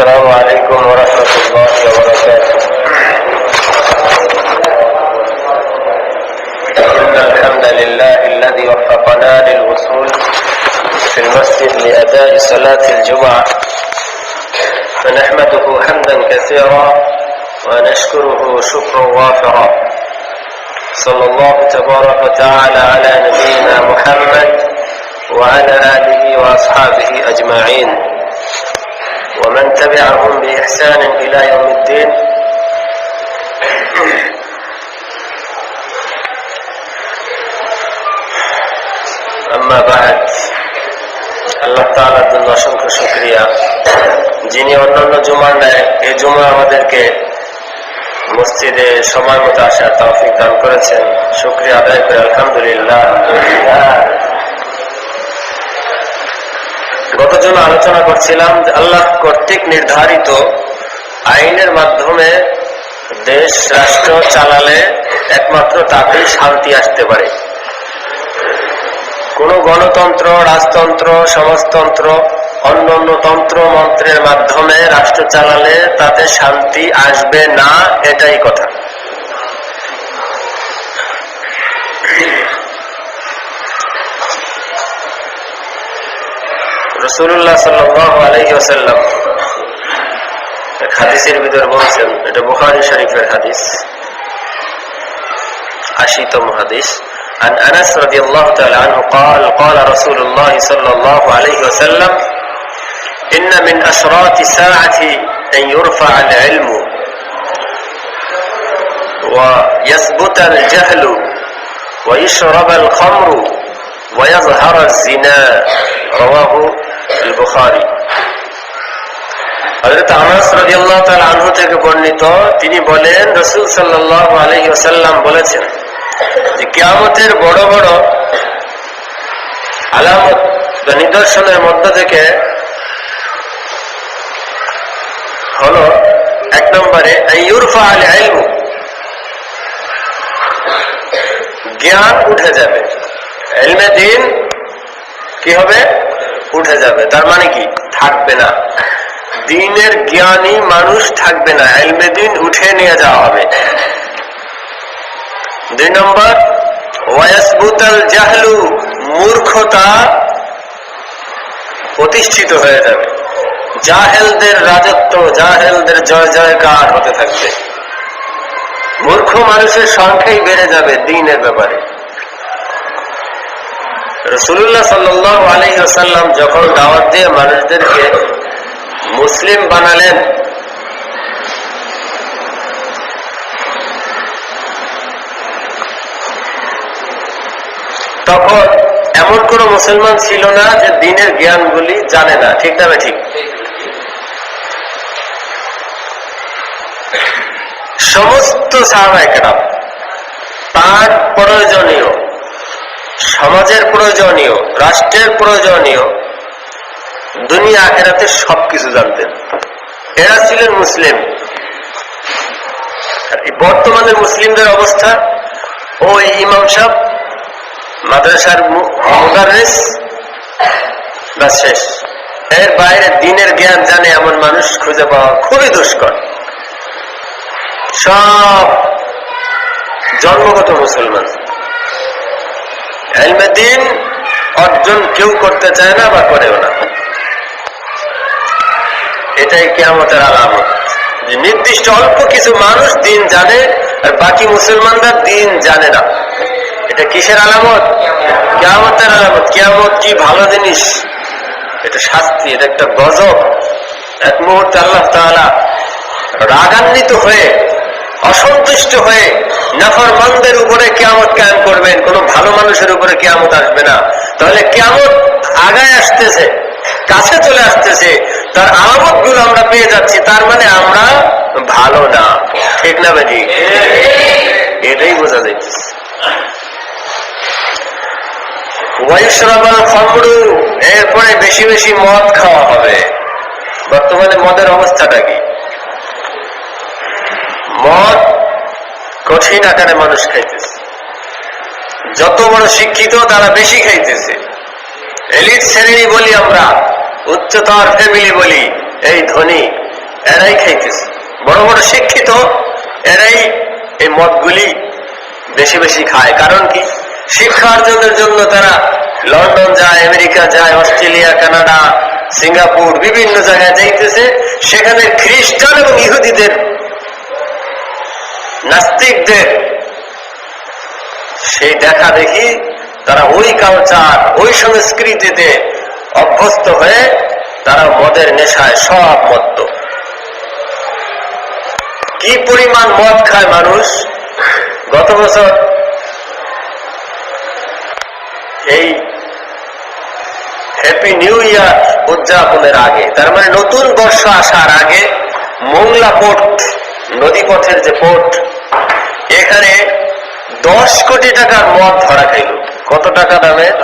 السلام عليكم ورحمة الله وبركاته. إن الحمد لله الذي وفقنا للوصول في المسجد لأداء صلاة الجمعة، فنحمده حمدا كثيرا ونشكره شكرا وافرا. صلى الله تبارك وتعالى على نبينا محمد وعلى آله وأصحابه أجمعين ومن تبعهم بإحسان إلى يوم الدين. أما بعد, আল্লাহ তাআলার জন্য অসংখ্য শুকরিয়া, যিনি অন্যান্য জুমার ন্যায় এই জুমা আমাদেরকে মসজিদে সময় মতো আসার তৌফিক দান করেছেন। শুকরিয়া আদায় করে আলহামদুলিল্লাহ। গত জুমা আলোচনা করছিলাম যে আল্লাহ কর্তৃক নির্ধারিত আইনের মাধ্যমে দেশ রাষ্ট্র চালালে একমাত্র তাতেই শান্তি আসতে পারে। কোন গণতন্ত্র, রাজতন্ত্র, সমাজতন্ত্র, অন্যান্য তন্ত্র মন্ত্রের মাধ্যমে রাষ্ট্র চালালে তাতে শান্তি আসবে না, এটাই কথা। রাসূলুল্লাহ সাল্লাল্লাহু আলাইহি ওয়াসাল্লাম হাদিসের ভিতর বলছেন, এটা বুখারী শরীফের হাদিস, 80তম হাদিস। عن أنس رضي الله تعالى عنه قال قال رسول الله صلى الله عليه وسلم إن من أشراط الساعة أن يرفع العلم ويثبت الجهل ويشرب الخمر ويظهر الزنا رواه البخاري. হযরত আনাস রাদিয়াল্লাহু তাআলা আনহু থেকে বর্ণিত, তিনি বলেন রাসূল সাল্লাল্লাহু আলাইহি ওয়াসাল্লাম বলেছেন যে কিয়ামতের বড় বড় আলামত বা নিদর্শনের মধ্য থেকে হলো, এক নম্বরে আইয়ুরফা আল ইলম, জ্ঞান উঠে যাবে। ইলমে দ্বীন কি হবে? উঠে যাবে। তার মানে কি? থাকবে না। দ্বীনের জ্ঞানী মানুষ থাকবে না, ইলমে দ্বীন উঠে নিয়ে যাওয়া হবে। 2 নম্বর ওয়ায়াসবুতাল জাহলু, মূর্খতা প্রতিষ্ঠিত হয়ে যাবে। জাহেলদের রাজত্ব, জাহেলদের জয় জয়কার হতে থাকবে। মূর্খ মানুষের সংখ্যাই বেড়ে যাবে দ্বীনের ব্যাপারে। রাসূলুল্লাহ সাল্লাল্লাহু আলাইহি ওয়াসাল্লাম যখন দাওয়াত দিয়ে মানুষদেরকে মুসলিম বানালেন, তখন এমন কোন মুসলমান ছিল না যে দ্বীনের জ্ঞানগুলি জানে না। ঠিক না? ঠিক। সমস্ত সাহাবায়ে কেরাম তার প্রয়োজনীয়, সমাজের প্রয়োজনীয়, রাষ্ট্রের প্রয়োজনীয়, দুনিয়া আখিরাতে সবকিছু জানতেন। এরা ছিলেন মুসলিম। বর্তমানে মুসলিমদের অবস্থা, ওই ইমাম সাহেব, মাদ্রাসার মুদাররিস, বাস শেষ। এর বাইরে দ্বীনের জ্ঞান জানে এমন মানুষ খুঁজে পাওয়া খুবই দুষ্কর। সব জন্মগত মুসলমান। ইলমে দ্বীন অর্জন কেউ করতে চায় না বা করেও না। এটাই কিয়ামতের আলামত, যে নির্দিষ্ট অল্প কিছু মানুষ দ্বীন জানে আর বাকি মুসলমানরা দ্বীন জানে না। এটা কিসের আলামত? কিয়ামতের আলামত। কিয়ামত কি ভালো জিনিস? এটা শাস্তি, এটা একটা গজব। এক মুহূর্তে আল্লাহ তাআলা রাগান্বিত হয়ে, অসন্তুষ্ট হয়ে নাফরমানদের উপরে কিয়ামত কায়েম করবেন, কোন ভালো মানুষের উপরে কিয়ামত আসবে না। তাহলে কিয়ামত আগায় আসতেছে, কাছে চলে আসতেছে, তার আলামত গুলো আমরা পেয়ে যাচ্ছি। তার মানে আমরা ভালো না। ঠিক না ভাই? এটাই বোঝা যাচ্ছে। ওয়াইশরাবাল খামরু, এরপরে বেশি বেশি মদ খাওয়া হবে। বর্তমানে মদের অবস্থাটা কি? মদ কঠিন আকারে মানুষ খাইতেছে। যত বড় শিক্ষিত তারা বেশি খাইতেছে। এলিট শ্রেণী বলি আমরা, উচ্চতর ফ্যামিলি বলি, এই ধনী এরাই খাইতেছে, বড় বড় শিক্ষিত এরাই এই মদগুলি বেশি বেশি খায়। কারণ কি? শিক্ষা অর্জনের জন্য তারা লন্ডন যায়, আমেরিকা যায়, অস্ট্রেলিয়া, কানাডা, সিঙ্গাপুর বিভিন্ন জায়গায় যাইতেছে। সেখানে খ্রিস্টান এবং ইহুদিদের, নাস্তিকদের সেই দেখা দেখি তারা ওই কালচার, ওই সংস্কৃতিতে অভ্যস্ত হয়ে তারা মদের নেশায় সব মত্ত। কি পরিমাণ মদ খায় মানুষ! গত বছর এই হ্যাপি নিউ ইয়ার উদযাপনের আগে, তার মানে নতুন বর্ষ আসার আগে, মোংলা পোর্ট, নদীপথের যে পোর্ট, এখানে 10 কোটি টাকার মদ ধরা খাইল। কত টাকা দামের?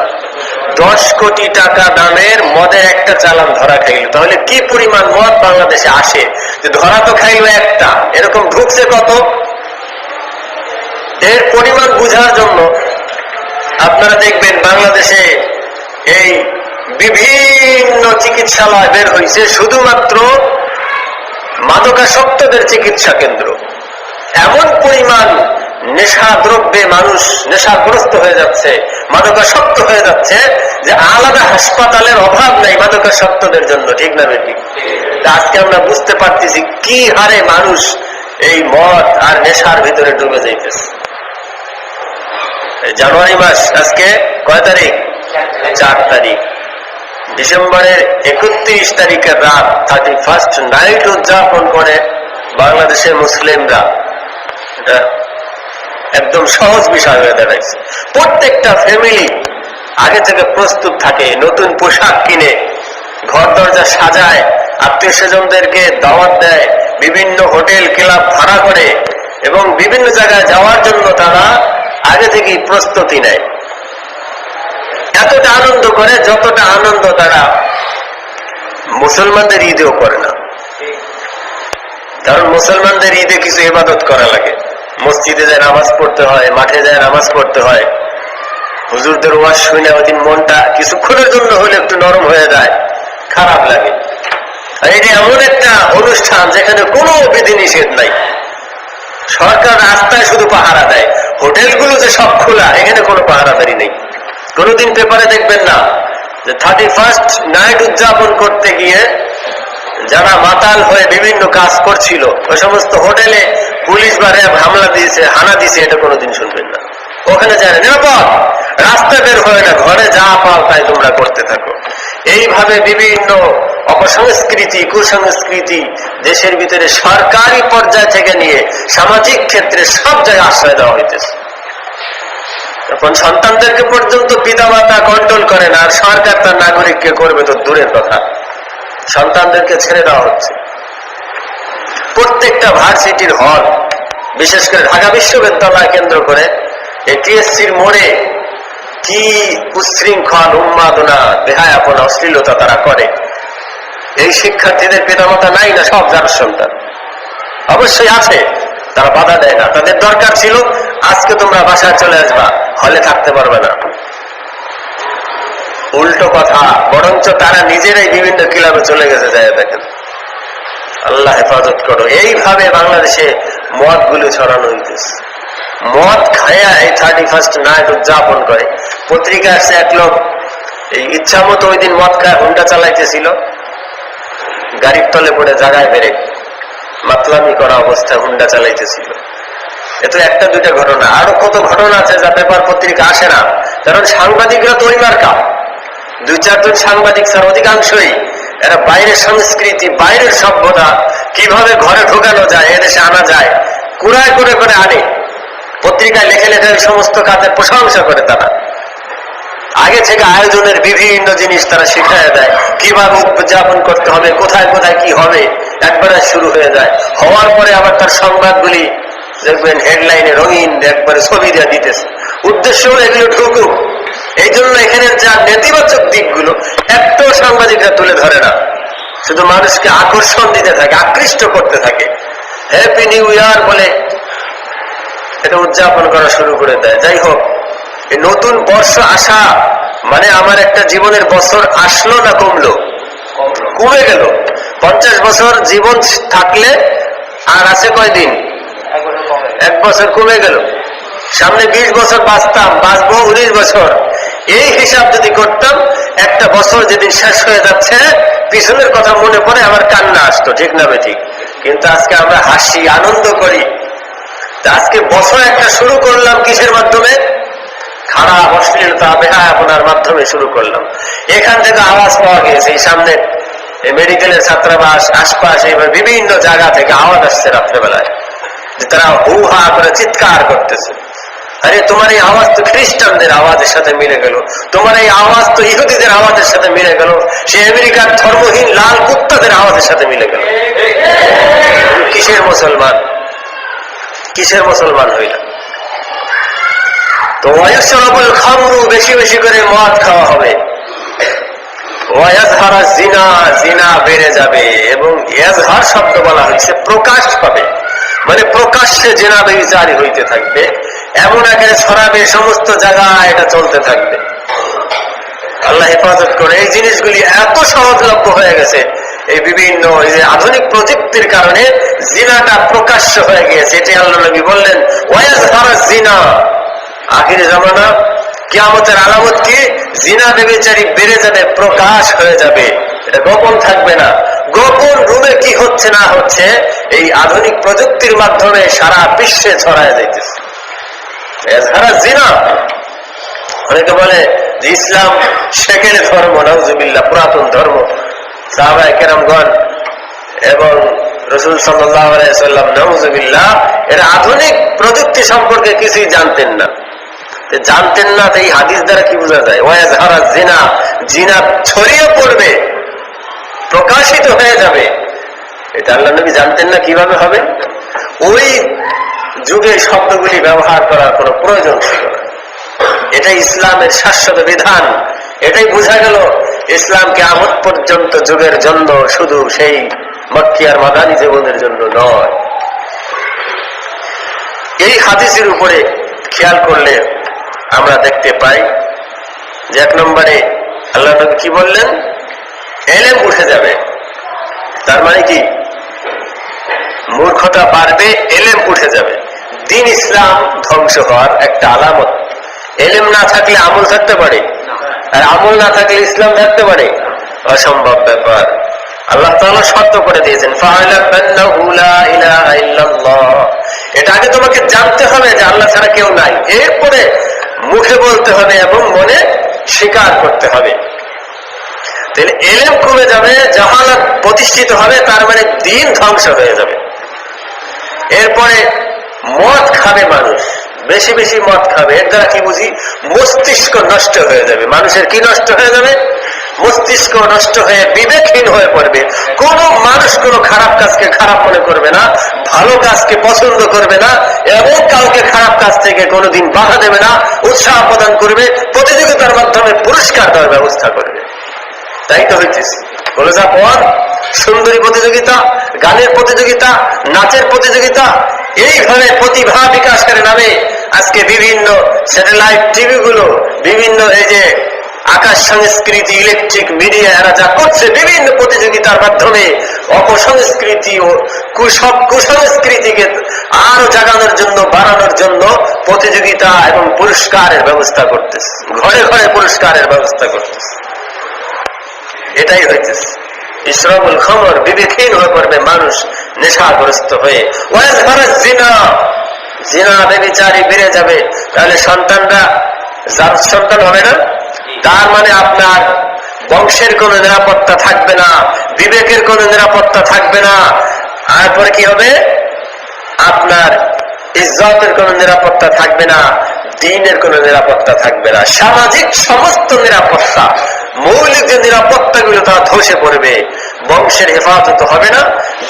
10 কোটি টাকা দামের মদের একটা চালান ধরা খাইল। তাহলে কি পরিমাণ মদ বাংলাদেশে আসে? যে ধরা তো খাইল একটা, এরকম ঢুকছে কত? এর পরিমাণ বুঝার জন্য আপনারা দেখবেন বাংলাদেশে এই বিভিন্ন চিকিৎসালয় বের হয়েছে শুধুমাত্র মাদকাসক্তদের চিকিৎসা কেন্দ্র। এমন পরিমাণ নেশা দ্রব্যে মানুষ নেশাগ্রস্ত হয়ে যাচ্ছে, মাদকাসক্ত হয়ে যাচ্ছে, যে আলাদা হাসপাতালের অভাব নাই মাদকাসক্তদের জন্য। ঠিক না বেটি? আজকে আমরা বুঝতে পারতেছি কি হারে মানুষ এই মদ আর নেশার ভিতরে ডুবে যাইতেছে। জানুয়ারি মাস আজকে কয় তারিখ? 4 তারিখ। ডিসেম্বরের 31 তারিখের রাত 31st নাইট উদযাপন করে বাংলাদেশের মুসলিমরা। এটা একদম সহজ বিষয় হয়ে দাঁড়াইছে। প্রত্যেকটা ফ্যামিলি আগে থেকে প্রস্তুত থাকে, নতুন পোশাক কিনে, ঘর দরজা সাজায়, আত্মীয় স্বজনদেরকে দাওয়াত দেয়, বিভিন্ন হোটেল ক্লাব ভাড়া করে এবং বিভিন্ন জায়গায় যাওয়ার জন্য তারা আগে থেকেই প্রস্তুতি নেয়। এতটা আনন্দ করে যতটা আনন্দ তারা মুসলমানদের ঈদেও করে না। কারণ মুসলমানদের ঈদে কিছু ইবাদত করা লাগে, মসজিদে যায় নামাজ পড়তে হয়, মাঠে যায় নামাজ পড়তে হয়। হুজুরদের ওয়াজ শুনে ওইদিন মনটা কিছুক্ষণের জন্য হলে একটু নরম হয়ে যায়, খারাপ লাগে। আর এটি এমন একটা অনুষ্ঠান যেখানে কোনো বিধিনিষেধ নাই। সরকার রাস্তায় শুধু পাহারা দেয়, হোটেলগুলো যে সব খোলা, এখানে কোনো পাহারাদারি নেই। কোনোদিন পেপারে দেখবেন না যে 31st নাইট উদযাপন করতে গিয়ে যারা মাতাল হয়ে বিভিন্ন কাজ করছিল ওই সমস্ত হোটেলে পুলিশ বা র্যাব হামলা দিয়েছে, হানা দিয়েছে, এটা কোনোদিন শুনবেন না। ওখানে যায় নিরাপদ, রাস্তা বের হয় না, ঘরে যা পাও তাই তোমরা করতে থাকো। এইভাবে বিভিন্ন অপসংস্কৃতি, কুসংস্কৃতি দেশের ভিতরে সরকারি পর্যায় থেকে নিয়ে সামাজিক ক্ষেত্রে সব জায়গায় আশ্রয় দেওয়া হইতেছে। এখন সন্তানদেরকে পর্যন্ত পিতামাতা কন্ট্রোল করে না, আর সরকার তার নাগরিককে করবে তো দূরের কথা, সন্তানদেরকে ছেড়ে দেওয়া হচ্ছে। প্রত্যেকটা ভার্সিটির হল, বিশেষ করে ঢাকা বিশ্ববিদ্যালয় কেন্দ্র করে এই টিএসসির মোড়ে কি উচ্ছৃঙ্খল, উন্মাদনা, বেহায়াপনা, অশ্লীলতা তারা করে। এই শিক্ষার্থীদের পিতামাতা নাই না? সব যার সন্তান অবশ্যই আছে, তারা বাধা দেয় না। তাদের দরকার ছিল আজকে তোমরা বাসায় চলে আসবা, হলে থাকতে পারবে না। উল্টো কথা, বরঞ্চ তারা নিজেরাই বিভিন্ন ক্লাবে চলে গেছে। যায় দেখেন, আল্লাহ হেফাজত করো। এইভাবে বাংলাদেশে মদ গুলো ছড়ানো হইতেছে। মদ খায়া এই 31st নাইট উদযাপন করে। পত্রিকা আসছে, এক লোক এই ইচ্ছা মতো ওই দিন মদ খায় হুন্ডা চালাইতেছিল, গাড়ির তলে পড়ে জায়গায় বেড়ে মাতলামি করা অবস্থায় হুন্ডা চালাইতেছিল। এ তো একটা দুইটা ঘটনা, আরো কত ঘটনা আছে যা পেপার পত্রিকা আসে না। কারণ সাংবাদিকরা তো ওই মার্কা, 2-4 জন সাংবাদিক স্যার, অধিকাংশই এরা বাইরের সংস্কৃতি, বাইরের সভ্যতা কিভাবে ঘরে ঢোকানো যায়, এদেশে আনা যায়, কুড়ায় করে করে আনে। পত্রিকায় লেখে লেখে ওই সমস্ত কাজের প্রশংসা করে তারা। আগে থেকে আয়োজনের বিভিন্ন জিনিস তারা শিখিয়ে দেয়, কিভাবে উদযাপন করতে হবে, কোথায় কোথায় কি হবে, একবারে শুরু হয়ে যায়। হওয়ার পরে আবার তার সংবাদগুলি দেখবেন হেডলাইনে রঙিন একবারে ছবি দেওয়া দিতেছে। উদ্দেশ্য হলো এগুলো ঢুকুক। এই জন্য এখানে যা নেতিবাচক দিকগুলো একটাও সাংবাদিকরা তুলে ধরে না, শুধু মানুষকে আকর্ষণ দিতে থাকে, আকৃষ্ট করতে থাকে। হ্যাপি নিউ ইয়ার বলে এটা উদযাপন করা শুরু করে দেয়। যাই হোক, এই নতুন বর্ষ আসা মানে আমার একটা জীবনের বছর আসলো না কমলো? কমে গেল। 50 বছর জীবন থাকলে আর আছে কয়দিন? 1 বছর কমে গেল। সামনে 20 বছর বাঁচবো 19 বছর। এই হিসাব যদি করতাম, একটা বছর যেদিন শেষ হয়ে যাচ্ছে পিছনের কথা মনে পড়ে আমার কান্না আসতো, ঠিক না ঠিক? কিন্তু আজকে আমরা হাসি, আনন্দ করি। আজকে বছর একটা শুরু করলাম কিসের মাধ্যমে? খারাপ অশ্লীলতা বেহায়াপনার মাধ্যমে শুরু করলাম। এখান থেকে আওয়াজ পাওয়া গিয়েছে, এই সামনে মেডিকেলের ছাত্রাবাস, আশপাশ, এইভাবে বিভিন্ন জায়গা থেকে আওয়াজ আসছে রাত্রেবেলায়, যে তারা হু হা করে চিৎকার করতেছে। আরে তোমার এই আওয়াজ তো খ্রিস্টানদের আওয়াজের সাথে মিলে গেল, তোমার এই আওয়াজ তো ইহুদিদের আওয়াজের সাথে মিলে গেল, সে আমেরিকার ধর্মহীন লাল কুত্তাদের আওয়াজের সাথে মিলে গেল। কিসের মুসলমান? কিসের মুসলমান হইল? তো ওয়ায়ুশরাবুল খামরু, বেশি বেশি করে মদ খাওয়া হবে। ওয়ায়াজহারা জিনা, জিনা বেড়ে যাবে। এবং ইয়াজহার শব্দ বলা হয়েছে প্রকাশ পাবে, মানে প্রকাশ্যে জিনা বেবিচারী হইতে থাকবে, এমন আকারে ছড়াবে সমস্ত জায়গায়, এটা চলতে থাকবে। আল্লাহ হেফাজত করে। এই জিনিসগুলি এত সহজলভ্য হয়ে গেছে, এই বিভিন্ন এই যে আধুনিক প্রযুক্তির কারণে জিনাটা প্রকাশ্য হয়ে গিয়েছে। এটি আল্লাহ নবী বললেন ওয়ায়াজহারা জিনা, আখির জামানা কিয়ামতের আলামত কি? জিনা বেবিচারী বেড়ে যাবে, প্রকাশ হয়ে যাবে, এটা গোপন থাকবে না। গোপন রুমে কি হচ্ছে না হচ্ছে এই আধুনিক প্রযুক্তির মাধ্যমে সারা বিশ্বে ছড়ায় যাইতেছে। জিনা, অনেকে বলে যে ইসলাম শেখের ধর্ম, নাউজুবিল্লাহ, পুরাতন ধর্ম। সাহাবায়ে কেরামগণ এবং রাসূল সাল্লাল্লাহু আলাইহি ওয়াসাল্লাম, নাউজুবিল্লাহ, এরা আধুনিক প্রযুক্তি সম্পর্কে কিছুই জানতেন না। জানতেন না, তো এই হাদিস দ্বারা কি বোঝা যায়? ওয়ায়াজহারা জিনা, জিনা ছড়িয়ে পড়বে, প্রকাশিত হয়ে যাবে। এটা আল্লাহ নবী জানতেন না কিভাবে হবে। ওই যুগে শব্দগুলি ব্যবহার করার কোনো প্রয়োজন ছিল না। এটাই ইসলামের শাশ্বত বিধান। এটাই বোঝা গেল ইসলাম কিয়ামত পর্যন্ত যুগের জন্য, শুধু সেই মক্কি আর মাদানী জীবনের জন্য নয়। এই হাদিসের উপরে খেয়াল করলে আমরা দেখতে পাই যে 1 নম্বরে আল্লাহ নবী কি বললেন? এলেম উঠে যাবে। তার মানে কি? মূর্খতা বাড়বে, এলেম উঠে যাবে। দিন ইসলাম ধ্বংস হওয়ার একটা আলামত। এলেম না থাকলে আমল থাকতে পারে, আর আমল না থাকলে ইসলাম থাকতে পারে? অসম্ভব ব্যাপার। আল্লাহ তাআলা শর্ত করে দিয়েছেন, এটা আগে তোমাকে জানতে হবে যে আল্লাহ ছাড়া কেউ নাই, এরপরে মুখে বলতে হবে এবং মনে স্বীকার করতে হবে। তাহলে এলেম কমে যাবে, জাহালাত প্রতিষ্ঠিত হবে, তার মানে দিন ধ্বংস হয়ে যাবে। এরপরে মদ খাবে মানুষ, বেশি বেশি মদ খাবে। এর দ্বারা কি বুঝি? মস্তিষ্ক নষ্ট হয়ে যাবে। মানুষের কি নষ্ট হয়ে যাবে? মস্তিষ্ক নষ্ট হয়ে বিবেকহীন হয়ে পড়বে। কোন মানুষ কোন খারাপ কাজকে খারাপ মনে করবে না, ভালো কাজকে পছন্দ করবে না, এবং কাউকে খারাপ কাজ থেকে কোনোদিন বাধা দেবে না, উৎসাহ প্রদান করবে, প্রতিযোগিতার মাধ্যমে পুরস্কার দেওয়ার ব্যবস্থা করবে। তাই তো হইতেছে। বলে যা পর সুন্দরী প্রতিযোগিতা, গানের প্রতিযোগিতা, নাচের প্রতিযোগিতা, এইভাবে প্রতিভা বিকাশের নামে আজকে বিভিন্ন স্যাটেলাইট টিভি গুলো, বিভিন্ন এই যে আকাশ সংস্কৃতি, ইলেকট্রিক মিডিয়া, এরা যা করছে বিভিন্ন প্রতিযোগিতার মাধ্যমে অপসংস্কৃতি ও কুসংস্কৃতিকে আরো জাগানোর জন্য, বাড়ানোর জন্য প্রতিযোগিতা এবং পুরস্কারের ব্যবস্থা করতেছে। ঘরে ঘরে পুরস্কারের ব্যবস্থা করতেছে। এটাই হইতেছে ইশরাবুল খামর, বিবেকহীন হয়ে পড়বে মানুষ নেশাগ্রস্ত হয়ে। ওয়াজহারা জিনা, জিনা বেবিচারী বেড়ে যাবে। তাহলে সন্তানরা যার সন্তান হবে না, তার মানে আপনার বংশের কোনো নিরাপত্তা থাকবে না, বিবেকের কোনো নিরাপত্তা থাকবে না। তারপরে কি হবে? আপনার ইজ্জতের কোনো নিরাপত্তা থাকবে না, দ্বীনের কোনো নিরাপত্তা থাকবে না, সামাজিক সমস্ত নিরাপত্তা, মৌলিক যে নিরাপত্তাগুলো তা ধসে পড়বে। বংশের হেফাজত হবে না,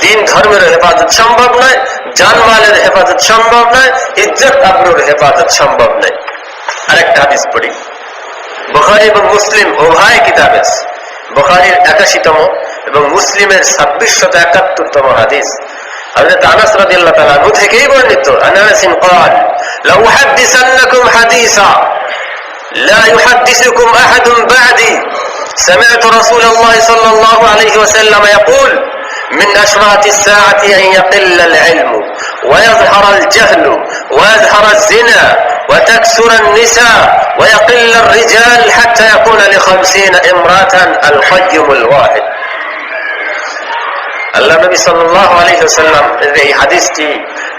দিন ধর্মের হেফাজত সম্ভব নয়, জানমালের হেফাজত সম্ভব নয়, ইজ্জত আবরুর হেফাজত সম্ভব নয়। আরেকটা হাদিস পড়ি, বুখারী এবং মুসলিম উভয় কিতাবে। বুখারীর 81তম এবং মুসলিমের 2671তম হাদিস। হযরত আনাস রাদিয়াল্লাহু তাআলা আনহু থেকেই বর্ণিত, আনাস قال لو حدثنكم حديثا لا يحدثكم احد بعدي سمعت رسول الله صلى الله عليه وسلم يقول من أشراط الساعة أن يقل العلم ويظهر الجهل ويظهر الزنا وتكثر النساء ويقل الرجال حتى يكون ل50 امرأة القيم الواحد. আল্লাহ নবী সাল্লাল্লাহু আলাইহি ওয়াসাল্লাম এই হাদিসটি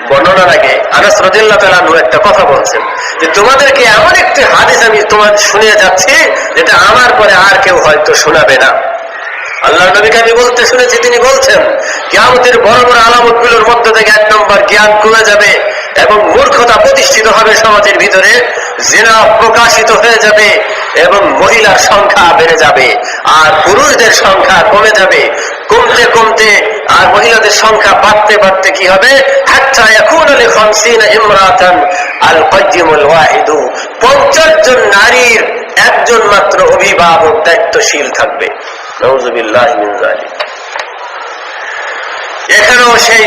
বর্ণনার আগে আনাস রাদিয়াল্লাহু তাআলা আনহু একটা কথা বলছেন যে তোমাদেরকে এমন একটি হাদিস আমি তোমাদের শুনিয়ে যাচ্ছি যেটা আমার পরে আর কেউ হয়তো শোনাবে না। আল্লাহ নবীকে আমি বলতে শুনেছি, তিনি বলছেন কিয়ামতের বড় বড় আলামতগুলোর মধ্যে থেকে 1 নম্বর জ্ঞান কমে যাবে এবং মূর্খতা প্রতিষ্ঠিত হবে সমাজের ভিতরে, জিনা প্রকাশিত হয়ে যাবে এবং মহিলার সংখ্যা বেড়ে যাবে আর পুরুষদের সংখ্যা কমে যাবে। কমতে কমতে আর মহিলাদের সংখ্যা বাড়তে বাড়তে কি হবে, হাত্তা ইয়াকুনা লি50 ইমরাতান আল কাইয়িমুল ওয়াহিদ, 50 জন নারীর একজন মাত্র অভিভাবক দায়িত্বশীল থাকবে। নাউযুবিল্লাহি মিন যালিক। এখানেও সেই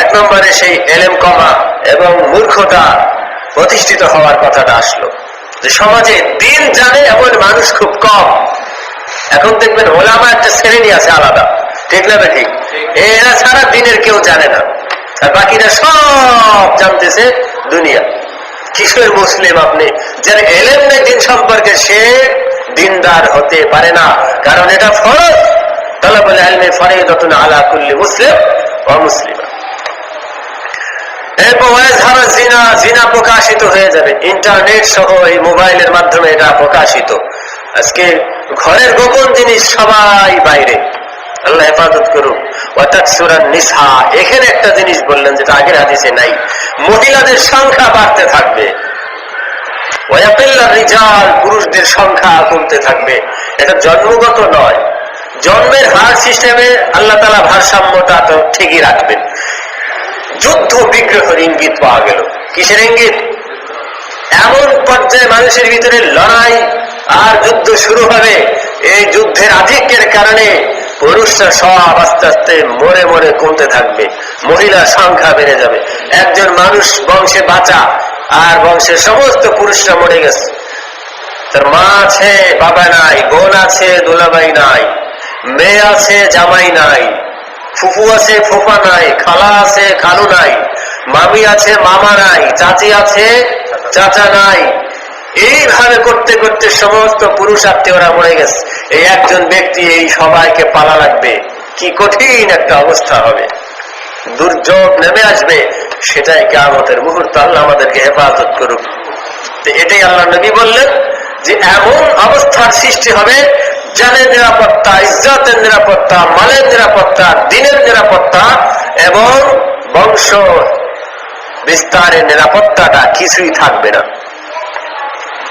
1 নম্বরে সেই এলেম কমা এবং মূর্খতা প্রতিষ্ঠিত হওয়ার কথাটা আসলো যে সমাজে দিন জানে এমন মানুষ খুব কম। এখন দেখবেন ওলামা একটা শ্রেণী আছে আলাদা, ঠিক না ঠিক? এরা সারা দিনের কেউ জানে না আর বাকিরা সব জানতেছে দুনিয়া। কিসের মুসলিম আপনি? যার এলেম নেই দিন সম্পর্কে সে দিনদার হতে পারে না, কারণ এটা ফরজ। তালাবুল ইলমি ফরিদাতুন আলা কুল্লি মুসলিম ওয়া মুসলিমা। এরপর জিনা প্রকাশিত হয়ে যাবে, ইন্টারনেট সহ এই মোবাইলের মাধ্যমে এটা প্রকাশিত। আজকে ঘরের গোপন জিনিস সবাই বাইরে, আল্লাহ হেফাজত করুক। ওয়াতাকসুরান নিসা, এখানে একটা জিনিস বললেন যেটা আগের হাদিসে নাই, মহিলাদের সংখ্যা বাড়তে থাকবে। ওয়ায়াকিল্লার রিজাল, পুরুষদের সংখ্যা কমতে থাকবে। এটা জন্মগত নয়, জন্মের হার সিস্টেমে আল্লাহ তাআলা ভারসাম্যটা তো ঠিকই রাখবেন। যুদ্ধ বিগ্রহের ইঙ্গিত পাওয়া গেল। কিসের ইঙ্গিত? এমন পর্যায়ে মানুষের ভিতরে লড়াই আর যুদ্ধ শুরু হবে, এই যুদ্ধের আধিক্যের কারণে পুরুষরা সব আস্তে আস্তে মরে মরে কমতে থাকবে, মহিলার সংখ্যা বেড়ে যাবে। একজন মানুষ বংশে বাঁচা আর বংশের সমস্ত পুরুষরা মরে গেছে, তার মা আছে বাবা নাই, বোন আছে দুলাভাই নাই, মেয়ে আছে জামাই নাই, ফুফু আছে ফুফা নাই, খালা আছে খালু নাই, মামি আছে মামা নাই, চাচি আছে চাচা নাই। এইভাবে করতে করতে সমস্ত পুরুষ আত্মীয়রা মরে গেছে। এই একজন ব্যক্তি এই সবাইকে পালা লাগবে, কি কঠিন একটা অবস্থা হবে, দুর্যোগ নেমে আসবে। সেটাই কিয়ামতের মুহূর্ত। আল্লাহ আমাদেরকে হেফাজত করুক। এটাই আল্লাহ নবী বললেন যে এমন অবস্থার সৃষ্টি হবে, জানের নিরাপত্তা, ইজ্জতের নিরাপত্তা, মালের নিরাপত্তা, দিনের নিরাপত্তা এবং বংশ বিস্তারের নিরাপত্তাটা কিছুই থাকবে না।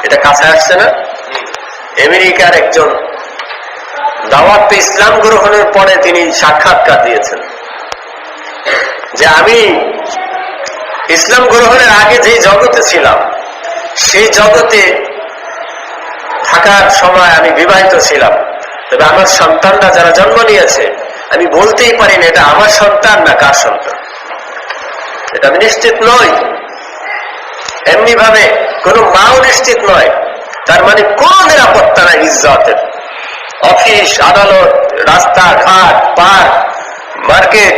এটা কাছে আসছে না? আমেরিকার একজন দাওয়াতে ইসলাম গ্রহণের পরে তিনি সাক্ষাৎকার দিয়েছেন যে আমি ইসলাম গ্রহণের আগে যে জগতে ছিলাম সেই জগতে থাকার সময় আমি বিবাহিত ছিলাম, তবে আমার সন্তানরা যারা জন্ম নিয়েছে আমি বলতেই পারি না এটা আমার সন্তান না কার সন্তান, এটা আমি নিশ্চিত নই। এমনি ভাবে কোন মাও নিশ্চিত নয়। তার মানে কোন নিরাপত্তা নাই ইজ্জতের। অফিস আদালত, রাস্তাঘাট, পার্ক, মার্কেট,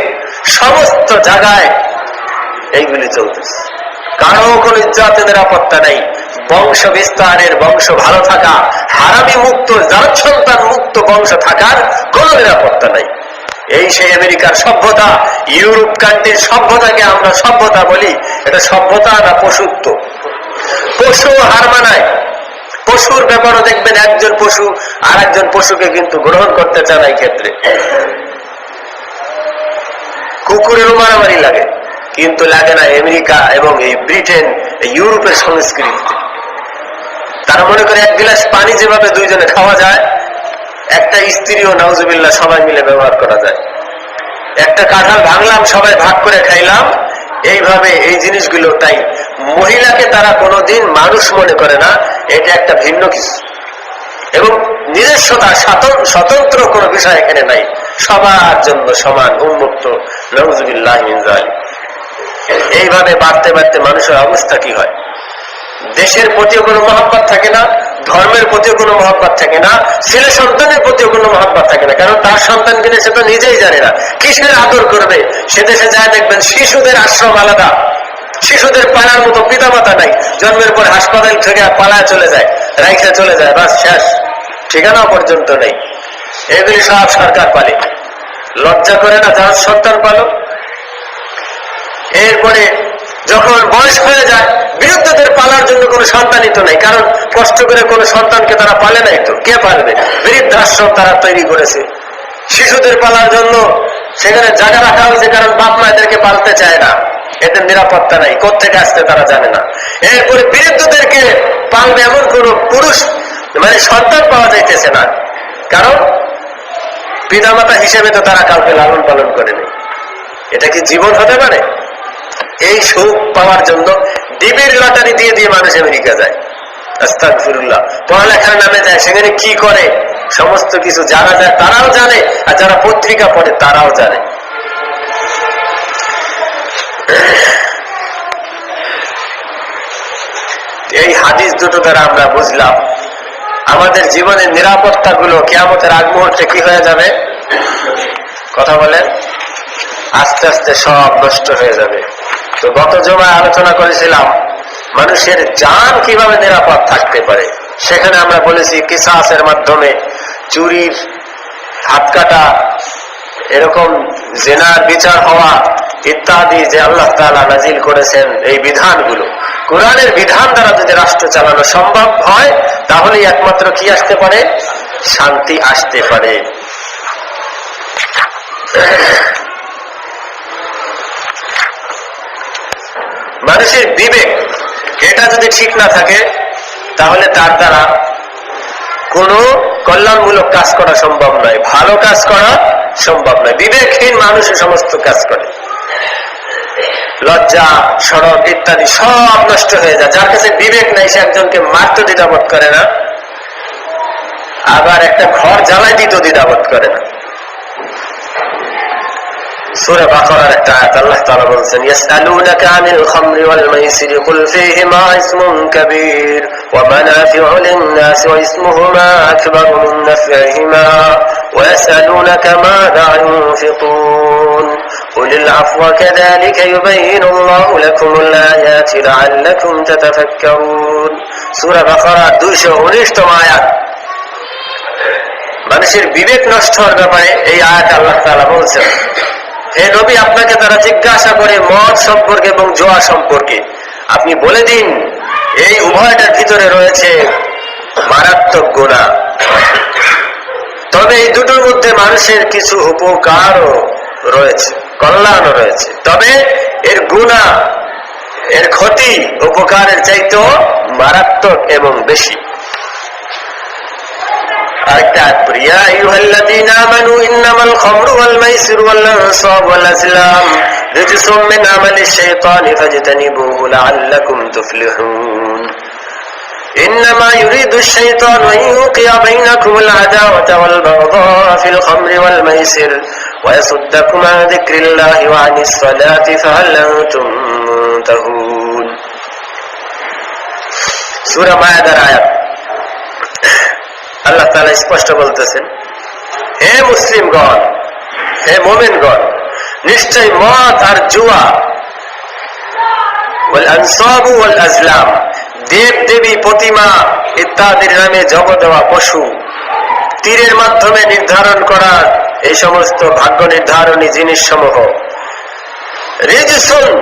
সমস্ত জায়গায় এইগুলি চলতেছে। কারো কোন ইজ্জতের নিরাপত্তা নাই। বংশ বিস্তারের, বংশ ভালো থাকা, হারামি মুক্ত, যার সন্তান মুক্ত বংশ থাকার কোন নিরাপত্তা নাই। এই সেই আমেরিকার সভ্যতা, ইউরোপ কান্ট্রির সভ্যতাকে আমরা সভ্যতা বলি। এটা সভ্যতা না পশুত্ব? পশু হার মানায়। পশুর ব্যাপারও দেখবেন একজন পশু আর একজন পশুকে কিন্তু গ্রহণ করতে চায় না। এই ক্ষেত্রে কুকুরেরও মারামারি লাগে, কিন্তু লাগে না আমেরিকা এবং এই ব্রিটেন, ইউরোপের সংস্কৃতিতে। তারা মনে করে 1 গ্লাস পানি যেভাবে দুইজনে খাওয়া যায়, একটা স্ত্রীও নাউজুবিল্লাহ সবাই মিলে ব্যবহার করা যায়। একটা কাঁঠাল ভাঙলাম সবাই ভাগ করে খাইলাম, এইভাবে এই জিনিসগুলো। তাই মহিলাকে তারা কোনোদিন মানুষ মনে করে না, এটা একটা ভিন্ন কিছু। এবং নিজস্বতা, স্বতন্ত্র কোনো বিষয় এখানে নাই, সবার জন্য সমান, উন্মুক্ত। নাউজুবিল্লাহ মিন যালিক। এইভাবে বাড়তে বাড়তে মানুষের অবস্থা কি হয়? দেশের প্রতিও কোনো মহব্বত থাকে না, ধর্মের প্রতিও কোনো মহব্বত থাকে না, ছেলে সন্তানের প্রতিও কোনো মহব্বত থাকে না, কারণ তার সন্তান কিনে সে তো নিজেই জানে না কিসের আদর করবে। সে দেশে যায় দেখবেন শিশুদের আশ্রম আলাদা, শিশুদের পালার মতো পিতামাতা নাই, জন্মের পর হাসপাতাল থেকে পালায় চলে যায়, রাইখে চলে যায়, বাস শেষ, ঠিকানা পর্যন্ত নেই। এগুলি সব সরকার পালে। লজ্জা করে না যার সন্তান পালো? এরপরে যখন বয়স হয়ে যায় বিরুদ্ধদের পালার জন্য কোনো সন্তানই তো নেই, কারণ কষ্ট করে কোনো সন্তানকে তারা পালে নাই, তো কে পালবে? বৃদ্ধাশ্রম তারা তৈরি করেছে শিশুদের পালার জন্য, সেখানে জায়গা রাখা হয়েছে, কারণ বাপ মা এদেরকে পালতে চায় না, এদের নিরাপত্তা নাই, কোত্থেকে আসতে তারা জানে না। এরপরে বৃদ্ধদেরকে পালবে এমন কোন পুরুষ মানে সন্তান পাওয়া যাইতেছে না, কারণ পিতামাতা হিসেবে তো তারা কাউকে লালন পালন করেনি। এটা কি জীবন হতে পারে? এই সুখ পাওয়ার জন্য ডিবির লটারি দিয়ে দিয়ে মানুষ আমেরিকা যায়, আস্তাগফিরুল্লাহ, পড়ালেখার নামে যায়, সেখানে কি করে সমস্ত কিছু যারা যায় তারাও জানে, আর যারা পত্রিকা পড়ে তারাও জানে। এই হাদিস দুটো দ্বারা আমরা বুঝলাম আমাদের জীবনের নিরাপত্তা গুলো কিয়ামতের আগ মুহূর্তে কি হয়ে যাবে? কথা বলেন, আস্তে আস্তে সব নষ্ট হয়ে যাবে। তো গত জমায় আলোচনা করেছিলাম মানুষের জান কিভাবে নিরাপদ থাকতে পারে। সেখানে আমরা বলেছি কিসাসের মাধ্যমে, চুরির, হাত কাটা, এরকম জিনার বিচার হওয়া ইত্যাদি যে আল্লাহ তাআলা নাজিল করেছেন এই বিধানগুলো, কোরআনের বিধান দ্বারা যদি রাষ্ট্র চালানো সম্ভব হয় তাহলে একমাত্র কি আসতে পারে? শান্তি আসতে পারে। মানুষের বিবেক এটা যদি ঠিক না থাকে তাহলে তার দ্বারা কোনো কল্যাণমূলক কাজ করা সম্ভব নয়, ভালো কাজ করা সম্ভব নয়। বিবেকহীন মানুষ সমস্ত কাজ করে, লজ্জা, সড়ক ইত্যাদি সব নষ্ট হয়ে যায়। যার কাছে বিবেক নাই সে একজনকে মারতে দ্বিধাবোধ করে না, আবার একটা ঘর জ্বালাই দিতে দ্বিধাবোধ করে না। সূরা বাকারার একটা আয়াত আল্লাহ তাআলা বলেন, ইয়াসআলুনাকা আনিল খামরি ওয়াল মাইসিরি কুল ফীহিমা ইসমুন কাবীর ওয়া মানাফিউ লিন-নাস ওয়া ইসমুহুমা আকবারু মিন নাফইহিমা ওয়া ইয়াসআলুনাকা মাযা ইউনফিকুন কুলিল আফওয়া কাযালিকা ইউবাইয়িনুল্লাহু লাকুমুল আয়াতি লাআল্লাকুম তাতাফাক্কারুন। সূরা বাকারা 219তম আয়াত। মানুষের বিবেক নষ্ট হওয়ার ব্যাপারে এই আয়াত আল্লাহ তাআলা বলছেন, হে নবী, আপনাকে তারা জিজ্ঞাসা করে মদ সম্পর্কে এবং জুয়া সম্পর্কে, আপনি বলে দিন এই উভয়টার ভিতরে রয়েছে মারাত্মক গুনাহ, তবে এই দুটোর মধ্যে মানুষের কিছু উপকারও রয়েছে, কল্যাণও রয়েছে, তবে এর গুনাহ, এর ক্ষতি উপকারের চাইতেও মারাত্মক এবং বেশি। يا أيها الذين آمنوا إنما الخمر والميسر والأنصاب والأزلام رجس من عمل الشيطان فاجتنبوه لعلكم تفلحون إنما يريد الشيطان أن يوقع بينكم العداوة والبغضاء في الخمر والميسر ويصدكم عن ذكر الله وعن الصلاة فهل أنتم منتهون। سورة মায়েদার আয়াত আল্লাহ তাআলা স্পষ্ট বলতেছেন, হে মুসলিমগণ, হে মুমিনগণ, নিশ্চয় মদ আর জুয়া, ওয়াল আনসাব ওয়াল আজলাম, দেব দেবী প্রতিমা ইত্যাদির নামে জব দেওয়া পশু, তীরের মাধ্যমে নির্ধারণ করা এই সমস্ত ভাগ্য নির্ধারণী জিনিস সমূহ, রিজসুন,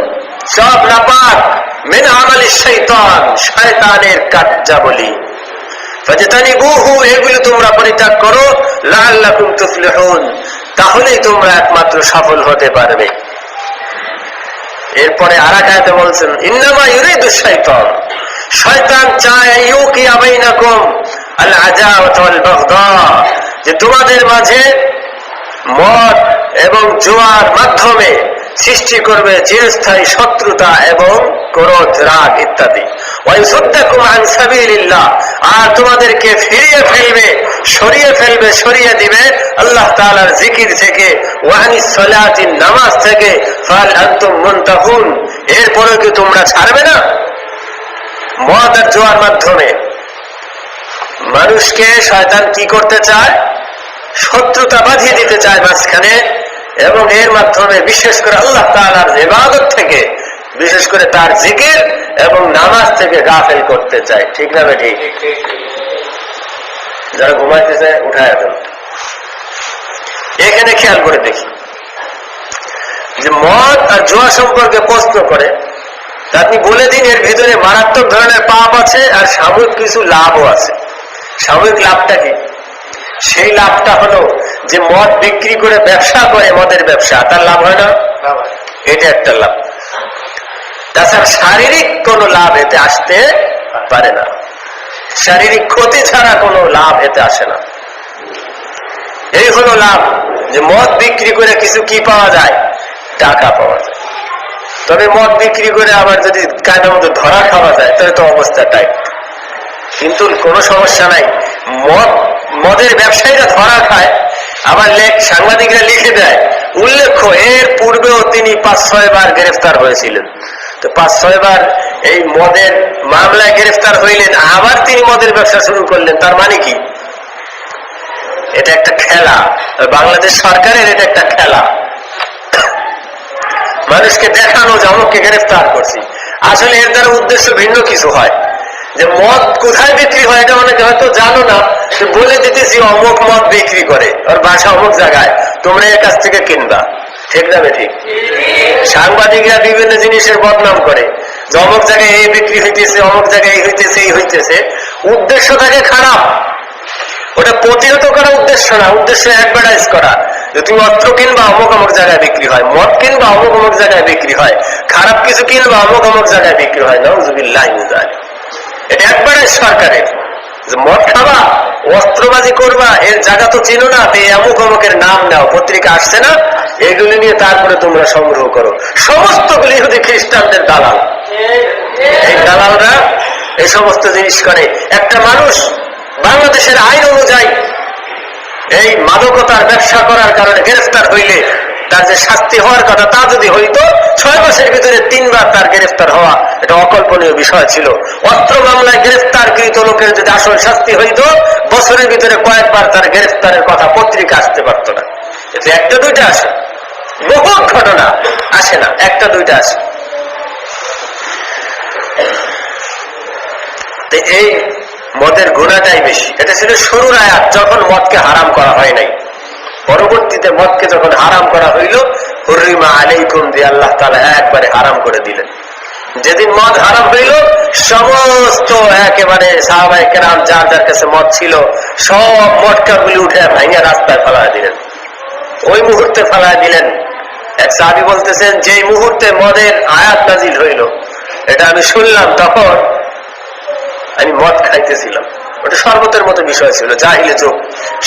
সব নাপাক, মিন আমালি শয়তান, শয়তানের কার্যাবলী, ফাজতানিবুহু, এগুলো তোমরা পরিত্যাগ করো, লাআল্লাকুম তুফলিহুন, তাহলেই তোমরা একমাত্র সফল হতে পারবে। এরপরে আরেক আয়াতে বলছেন, ইন্নামা ইউরিদু শাইতান, শয়তান চায় ইউকিয়া বাইনাকুম আল আদাওয়াত ওয়াল বাগদা, যে তোমাদের মাঝে মদ এবং জুয়ার মাধ্যমে সৃষ্টি করবে চিরস্থায়ী শত্রুতা এবং ক্রোধ, রাগ ইত্যাদি। ওয়াইসুদ্দাকুম আন সাবিলিল্লাহ, আর তোমাদেরকে ফিরিয়ে ফেলবে, সরিয়ে ফেলবে, সরিয়ে দিবে আল্লাহ তাআলার জিকির থেকে, ওয়ানিস সালাতি, নামাজ থেকে, ফাল আনতুম মুনতাহুন, এরপরে কি তোমরা ছাড়বে না? মদ আর জুয়ার মাধ্যমে মানুষকে শয়তান কি করতে চায়? শত্রুতা বাঁধিয়ে দিতে চায় মাঝখানে, এবং এর মাধ্যমে বিশেষ করে আল্লাহ তাআলার ইবাদত থেকে, বিশেষ করে তার জিকির এবং নামাজ থেকে গাফেল করতে চায়। ঠিক না বেঠিক? যারা ঘুমাইতেছে উঠায় দেন। এখানে খেয়াল করে দেখি যে মদ আর জুয়া সম্পর্কে প্রশ্ন করে, তা আপনি বলে দিন এর ভিতরে মারাত্মক ধরনের পাপ আছে আর সাময়িক কিছু লাভও আছে। সাময়িক লাভটা কি? সেই লাভটা হলো যে মদ বিক্রি করে ব্যবসা করে, মদের ব্যবসা, তার লাভ হয় না? এটা একটা লাভ। তাছাড়া শারীরিক কোনো লাভ এতে আসতে পারে না, শারীরিক ক্ষতি ছাড়া কোনো লাভ এতে আসে না। এই হলো লাভ, যে মদ বিক্রি করে কিছু কি পাওয়া যায়? টাকা পাওয়া যায়। তবে মদ বিক্রি করে আবার যদি কায়দার মধ্যে ধরা খাওয়া যায় তাহলে তো অবস্থা টাইট। কিন্তু কোনো সমস্যা নাই, মদের ব্যবসায়ীরা ধরা খায়, আবার সাংবাদিকরা লিখে দেয় উল্লেখ্য এর পূর্বেও তিনি 5-6 বার গ্রেফতার হয়েছিলেন। তো 5-6 বার এই মদের মামলায় গ্রেফতার হইলেন, আবার তিনি মদের ব্যবসা শুরু করলেন, তার মানে কি? এটা একটা খেলা, বাংলাদেশ সরকারের এটা একটা খেলা, মানুষকে দেখানো যে অমুককে গ্রেফতার করছি। আসলে এর দ্বারা উদ্দেশ্য ভিন্ন কিছু হয়, যে মদ কোথায় বিক্রি হয় এটা অনেকে হয়তো জানো না, বলে দিতেছি অমুক মদ বিক্রি করে, ওর বাসা অমুক জায়গায়, তোমরা এর কাছ থেকে কিনবা। ঠিক না ঠিক? সাংবাদিকরা বিভিন্ন জিনিসের বদনাম করে, যে অমুক জায়গায় এই বিক্রি হইতেছে, অমুক জায়গায় এই হইতেছে, এই হইতেছে। উদ্দেশ্য থাকে খারাপ, ওটা প্রতিহত করা উদ্দেশ্য না, উদ্দেশ্য অ্যাডভার্টাইজ করা, যে তুমি অস্ত্র কিনবা অমুক অমুক জায়গায় বিক্রি হয়, মদ কিনবা অমুক অমুক জায়গায় বিক্রি হয়, খারাপ কিছু কিনবা অমুক অমুক জায়গায় বিক্রি হয়। নাউযুবিল্লাহি মিন যালিক। এটা অ্যাডভার্টাইজ সরকারের, যে মদ খাবা, অস্ত্রবাজি করবা, এর জায়গা তো চিনো না, অমুক অমুকের নাম নাও, পত্রিকা আসছে না, এগুলি নিয়ে তারপরে তোমরা সংগ্রহ করো। সমস্তগুলি ইহুদি খ্রিস্টানদের দালাল। এই দালালরা এই সমস্ত জিনিস করে। একটা মানুষ বাংলাদেশের আইন অনুযায়ী এই মাদকতার ব্যবসা করার কারণে গ্রেফতার হইলে তার যে শাস্তি হওয়ার কথা তা যদি হইতো, 6 মাসের ভিতরে 3 বার তার গ্রেফতার হওয়া এটা অকল্পনীয় বিষয় ছিল। অস্ত্র মামলায় গ্রেফতারকৃত লোকের যদি আসল শাস্তি হইতো, বছরের ভিতরে কয়েকবার তার গ্রেফতারের কথা পত্রিকা আসতে পারত না। এতে 1-2টা আসে, বহু ঘটনা আসে না, 1-2টা আসে। এই মদের গুণাটাই বেশি। এটা ছিল শুরুর আয়াত, যখন মদকে হারাম করা হয় নাই। পরবর্তীতে মদকে যখন হারাম করা হইল, হুররিমা আলাইকুম দিয়ে আল্লাহ তাআলা একবারে হারাম করে দিলেন। যেদিন মদ হারাম হইল, সমস্ত একেবারে সাহাবায়ে কেরাম যার যার কাছে মদ ছিল সব মটকাগুলি উঠে ভেঙে রাস্তায় ফেলায় দিলেন। ওই মুহূর্তে ফেলায় দিলেন। এক সাহাবী বলতেছেন, যেই মুহূর্তে মদের আয়াত নাজিল হইল, এটা আমি শুনলাম, তখন আমি মদ খাইতেছিলাম। ওটা শরবতের মতো বিষয় ছিল, জাহিলি যুগ।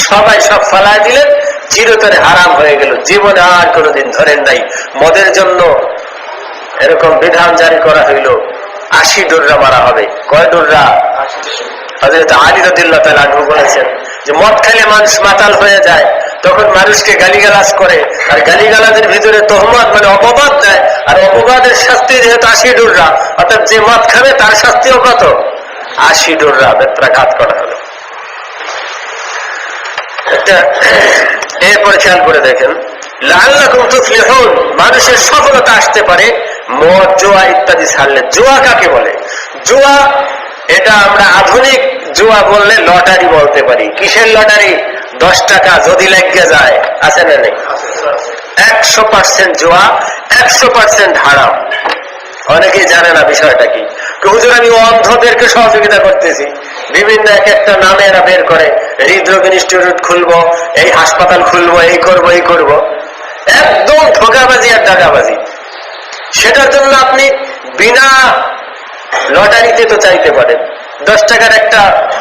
সবাই সব ফালায় দিলেন, চিরতরে হারাম হয়ে গেল। জীবনে আর কোনোদিন ধরেন নাই। মদের জন্য এরকম বিধান জারি করা হইল, 80 ডোররা মারা হবে। কয় ডোররা? হযরত আলী রাদিয়াল্লাহু তাআলা আনহু বলেছেন যে মদ খেলে মানুষ মাতাল হয়ে যায়, তখন মানুষকে গালিগালাজ করে, আর গালিগালাজের ভিতরে তহমত মানে অপবাদ দেয়, আর অপবাদের শাস্তি যেহেতু 80 ডোররা, অর্থাৎ যে মদ খাবে তার শাস্তিও কত? 80 ডোররা বেত্রাঘাত করা হলো। এরপরে খেয়াল করে দেখেন, লাআল্লাকুম তুফলিহুন, মানুষের সফলতা আসতে পারে মদ, জুয়া ইত্যাদি ছাড়লে। জুয়া কাকে বলে? জুয়া এটা আমরা আধুনিক জুয়া বললে লটারি বলতে পারি। কিসের লটারি? 10 টাকা যদি লেগে যায়, আছে না নেই? 100% জুয়া, 100% হারাম। অনেকেই জানে না বিষয়টা কি। হুজুর আমি অন্ধদেরকে সহযোগিতা করতেছি, বিভিন্ন এক একটা নামে এরা বের করে, হৃদরোগ ইনস্টিটিউট খুলবো, এই হাসপাতাল খুলবো, এই করব এই করব। একদম ধোঁকাবাজি আর দাগাবাজি। সেটার জন্য আপনি বিনা লটারিতে তো চাইতে পারেন, 10 টাকার একটা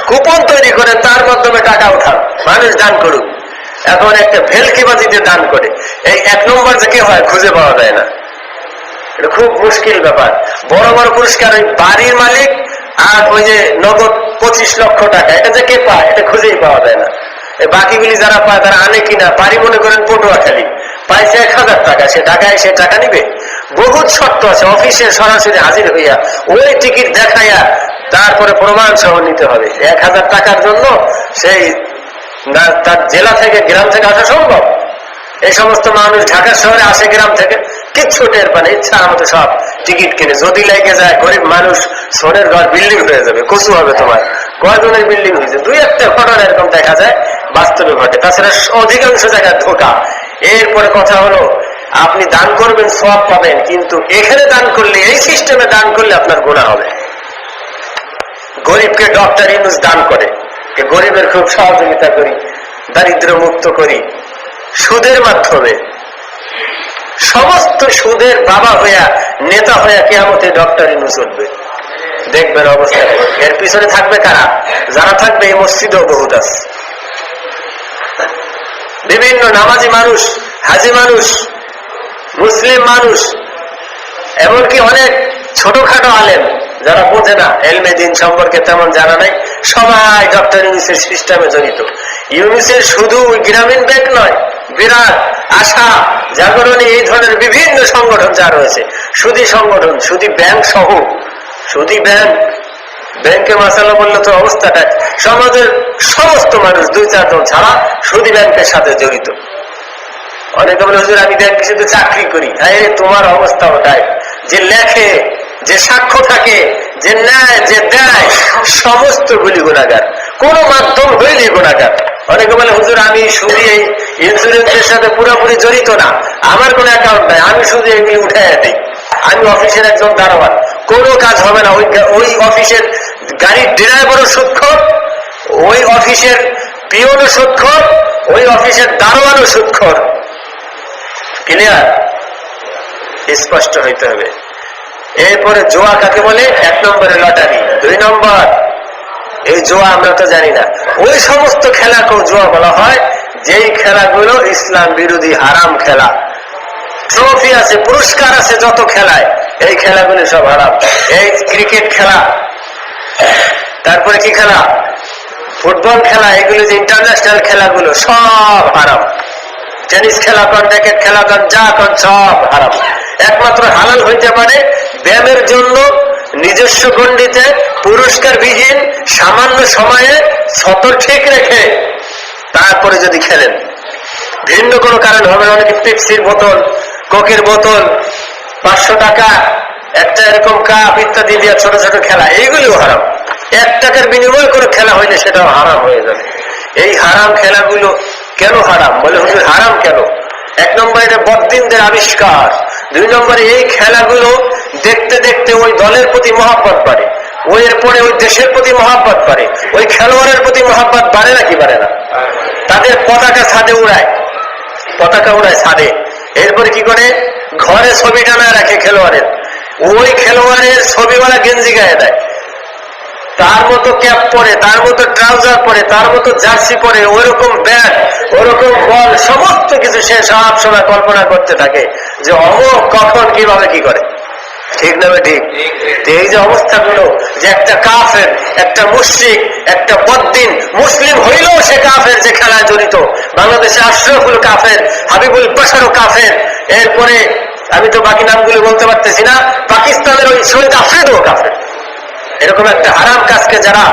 কুপন তৈরি করেন, তার মাধ্যমে টাকা উঠান, মানুষ দান করুক। এখন একটা ভেলকিবাজিতে দান করে, এই 1 নম্বর যে কে হয় খুঁজে পাওয়া যায় না। এটা খুব মুশকিল ব্যাপার। বড় বড় পুরস্কার ওই বাড়ির মালিক আর ওই যে নগদ 25 লক্ষ টাকা, এটা যে কে পায় এটা খুঁজেই পাওয়া যায় না। এই বাকিগুলি যারা পায় তারা আনে কিনা, বাড়ি মনে করেন পটুয়াখালী, পাইছে 1000 টাকা, সে ঢাকায় সে টাকা নিবে? বহুত শর্ত আছে। অফিসে সরাসরি হাজির হইয়া ওই টিকিট দেখাইয়া তারপরে প্রমাণ সহ নিতে হবে। 1000 টাকার জন্য সেই তার জেলা থেকে গ্রাম থেকে আসা সম্ভব? এই সমস্ত মানুষ ঢাকা শহরে আসে গ্রাম থেকে, কিচ্ছু টের পায় না, ইচ্ছা আমাদের সব টিকিট কিনে। যদি লেগে যায় গরিব মানুষ, সোনের ঘর বিল্ডিং হয়ে যাবে, কচু হবে তোমার। কয়জনের বিল্ডিং হয়েছে? 2-1টা ঘটনা এরকম দেখা যায়, বাস্তবে ঘটে। তাছাড়া অধিকাংশ জায়গায় ধোঁকা। এরপরে কথা হলো, আপনি দান করবেন, সওয়াব পাবেন, কিন্তু এখানে দান করলে, এই সিস্টেমে দান করলে আপনার গুনাহ হবে। গরিবকে ডক্টর ইউনূস দান করে, গরিবের খুব সহযোগিতা করি, দারিদ্র মুক্ত করি সুদের মাধ্যমে। সমস্ত সুদের বাবা হইয়া, নেতা হইয়া কিয়ামতে ডক্টর ইউনূস উঠবে, দেখবেন অবস্থা। এর পিছনে থাকবে কারা? যারা থাকবে এই মসজিদেও বহুত আছে, বিভিন্ন নামাজি মানুষ, হাজি মানুষ, মুসলিম মানুষ, এমনকি অনেক ছোটখাটো আলেম যারা বোঝে না, এলমে দিন সম্পর্কে তেমন জানা নাই, সবাই ডক্টর ইউনূসের সিস্টেমে জড়িত। ইউনূসের শুধু গ্রামীণ ব্যাংক নয়, বিরাট আশা, জাগরণী, এই ধরনের বিভিন্ন সংগঠন যা রয়েছে, সুদী সংগঠন, সুদী ব্যাংক সহ, সুদী ব্যাংক, ব্যাংকে মাসালা বললে তো অবস্থাটা, সমাজের সমস্ত মানুষ 2-4 জন ছাড়া সুদী ব্যাংকের সাথে জড়িত। অনেকে বলে, হুজুর আমি ব্যাংকে শুধু চাকরি করি। হ্যাঁ, তোমার অবস্থা ওটাই। যে লেখে, যে সাক্ষ্য থাকে, যে নেয়, যে দেয়, সমস্ত গুলি গুণাগার। কোন মাধ্যম হইলে গুণাগার। অনেকে বলে, হুজুর আমি শুধু এই ইন্স্যুরেন্সের সাথে পুরোপুরি জড়িত না, আমার কোনো অ্যাকাউন্ট নাই, আমি শুধু এগুলি উঠে দিই, আমি অফিসের একজন দারোয়ান, কোনো কাজ হবে না। ওই অফিসের গাড়ির ড্রাইভারও সুদখোর, ওই অফিসের পিওনও সুদখোর, ওই অফিসের দারোয়ানও সুদখোর। ক্লিয়ার? স্পষ্ট হইতে হবে। এরপরে জোয়া কাকে বলে? 1 নম্বরে লটারি। 2 নম্বর, এই জোয়া আমরা তো জানি না, ওই সমস্ত খেলাকেও জোয়া বলা হয় যেই খেলাগুলো ইসলাম বিরোধী হারাম খেলা। ট্রফি আছে, পুরস্কার আছে যত খেলায়, এই খেলাগুলো সব হারাম। এই ক্রিকেট খেলা, তারপরে কি খেলা, ফুটবল খেলা, এগুলো যে ইন্টারন্যাশনাল খেলাগুলো সব হারাম। টেনিস খেলা কন, র্যাকেট খেলা কন, যা কন, সব হারাম। একমাত্র হালাল হইতে পারে ব্যায়ামের জন্য নিজস্ব গণ্ডিতে পুরস্কার বিহীন সামান্য সময়ে সতর ঠিক রেখে তারপরে যদি খেলেন, ভিন্ন কোনো কারণ হবে। অনেকে পেপসির বোতল, কোকের বোতল, 500 টাকা একটা এরকম কাপ ইত্যাদি দিয়ে ছোট ছোট খেলা, এইগুলিও হারাম। 1 টাকার বিনিময়ে কোনো খেলা হইলে সেটাও হারাম হয়ে যাবে। এই হারাম খেলাগুলো কেন হারাম? বলে হুজুর হারাম কেন? 1 নম্বরে এটা বদ্দিনদের আবিষ্কার। 2 নম্বরে এই খেলাগুলো দেখতে দেখতে ওই দলের প্রতি মহব্বত বাড়ে, ওই এরপরে ওই দেশের প্রতি মহব্বত বাড়ে, ওই খেলোয়াড়ের প্রতি মহব্বত বাড়ে নাকি বাড়ে না? তাদের পতাকা ছাদে উড়ায়, পতাকা উড়ায় ছাদে। এরপরে কি করে? ঘরে ছবি টানায় রাখে খেলোয়াড়ের, ওই খেলোয়াড়ের ছবিওয়ালা গেঞ্জি গায়ে দেয়, তার মতো ক্যাপ পরে, তার মতো ট্রাউজার পরে, তার মতো জার্সি পরে, ওইরকম ব্যাট, ওরকম বল, সমস্ত কিছু সে সব সময় কল্পনা করতে থাকে যে অমুক কখন কিভাবে কি করে। ঠিক না? ঠিক। এই যে অবস্থাগুলো, যে একটা কাফের, একটা মুশরিক, একটা বদ্দিন, মুসলিম হইলেও সে কাফের যে খেলায় জড়িত। বাংলাদেশে আশরাফুল কাফের, হাবিবুল বাশারও কাফের, এরপরে আমি তো বাকি নামগুলো বলতে পারতেছি না, পাকিস্তানের ওই শহীদ আফ্রিদিও কাফের। এরকম একটা হারাম কাজকে যারা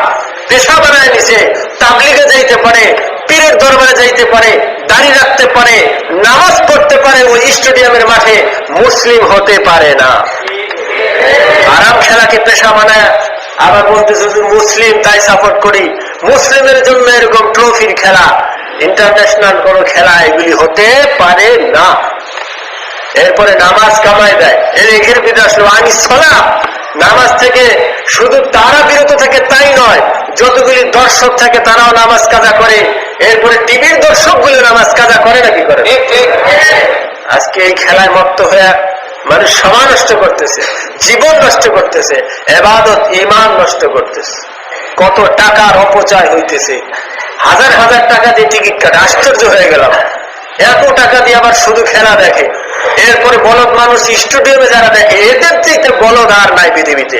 পেশা বানায় নিছে, তাবলিগে যাইতে পারে, পীরের দরবারে যাইতে পারে, দাড়ি রাখতে পারে, নামাজ পড়তে পারে ওই স্টেডিয়ামের মাঠে, মুসলিম হতে পারে না। হারাম খেলাকে পেশা বানায় আবার বলতেছে মুসলিম তাই সাপোর্ট করি। মুসলিমের জন্য এরকম ট্রফির খেলা, ইন্টারন্যাশনাল কোন খেলা এগুলি হতে পারে না। এরপরে নামাজ কামাই দেয়, এর এগের বিধা আসলো আমি সলা। নামাজ থেকে শুধু তারা বিরত থাকে তাই নয়, যতগুলি দর্শক থাকে তারাও নামাজ কাজা করে। এরপরে টিভির দর্শকগুলো নামাজ কাজা করে নাকি করে? আজকে এই খেলায় মত্ত হয়ে মানুষ সময় নষ্ট করতেছে, জীবন নষ্ট করতেছে, ইবাদত ঈমান নষ্ট করতেছে। কত টাকার অপচয় হইতেছে, হাজার হাজার টাকা দিয়ে টিকিট কাটে। আশ্চর্য হয়ে গেলাম, এত টাকা দিয়ে আবার শুধু খেলা দেখে। এরপরে বলদ মানুষ স্টেডিয়ামে যারা দেখে, এদের চাইতে বলদ আর নাই পৃথিবীতে।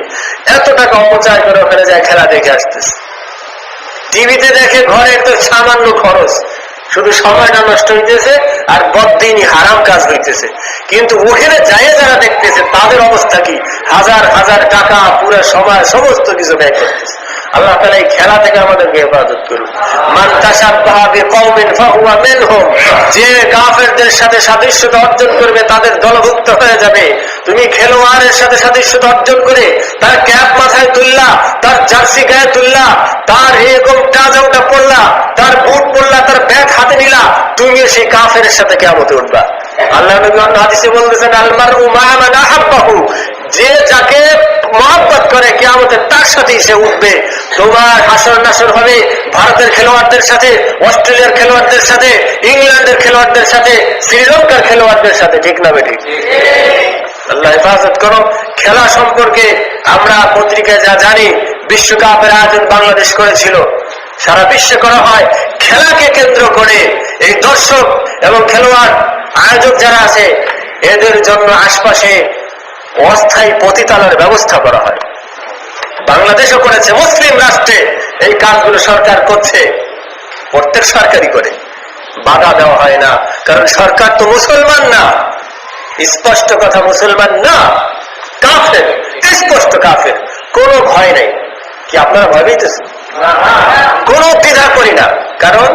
এত টাকা অপচয় করে ওখানে যায় খেলা দেখে আসতেছে। টিভিতে দেখে, ঘরের তো সামান্য খরচ, শুধু সময়টা নষ্ট হইতেছে আর বদ্দিনই হারাম কাজ হইতেছে। কিন্তু ওখানে যাই যারা দেখতেছে তাদের অবস্থা কি, হাজার হাজার টাকা পুরো সময় সমস্ত কিছু ব্যয় করতেছে। আল্লাহ তাআলা এই খেলা থেকে আমাদেরকে হেফাজত করুন। মান তাশাব্বাহা বিকওমিন ফাহুয়া মিনহুম, যে কাফেরদের সাথে সাদৃশ্যতা অর্জন করবে তাদের দলভুক্ত হয়ে যাবে। তুমি খেলোয়াড়ের সাথে সাদৃশ্যতা অর্জন করে তার ক্যাপ মাথায় তুললা, তার জার্সি গায়ে তুললা, তার এরকম টাজাউটা পড়লা, তার বুট পড়লা, তার ব্যাট হাতে নিলা, তুমি সেই কাফের সাথে কিয়ামতে উঠবা। আল্লাহ নবী হাদিসে বলতেছেন আল মারউ মা'a মান আহাব্বাহু, যে যাকে মহব্বত করে কিয়ামতে তার সাথেই সে উঠবে। তোমার হাসর নাসর হবে ভারতের খেলোয়াড়দের সাথে, অস্ট্রেলিয়ার খেলোয়াড়দের সাথে, ইংল্যান্ডের খেলোয়াড়দের সাথে, শ্রীলঙ্কার খেলোয়াড়দের সাথে, ঠিক না বেঠিক? আল্লাহ হেফাজত করো। খেলা সম্পর্কে আমরা পত্রিকায় যা জানি, বিশ্বকাপের আয়োজন বাংলাদেশ করেছিল, সারা বিশ্বে করা হয়। খেলাকে কেন্দ্র করে এই দর্শক এবং খেলোয়াড় আয়োজক যারা আছে এদের জন্য আশপাশে অস্থায়ী পতিতালয়ের ব্যবস্থা করা হয়। বাংলাদেশও করেছে, মুসলিম রাষ্ট্রে এই কাজগুলো সরকার করছে, প্রত্যেক সরকারই করে, বাধা দেওয়া হয় না। কারণ সরকার তো মুসলমান না, স্পষ্ট কথা মুসলমান না, কাফের, স্পষ্ট কাফের, কোনো ভয় নেই। কি আপনারা ভয় পেয়েছেন? কোন দ্বিধা করি না। কারণ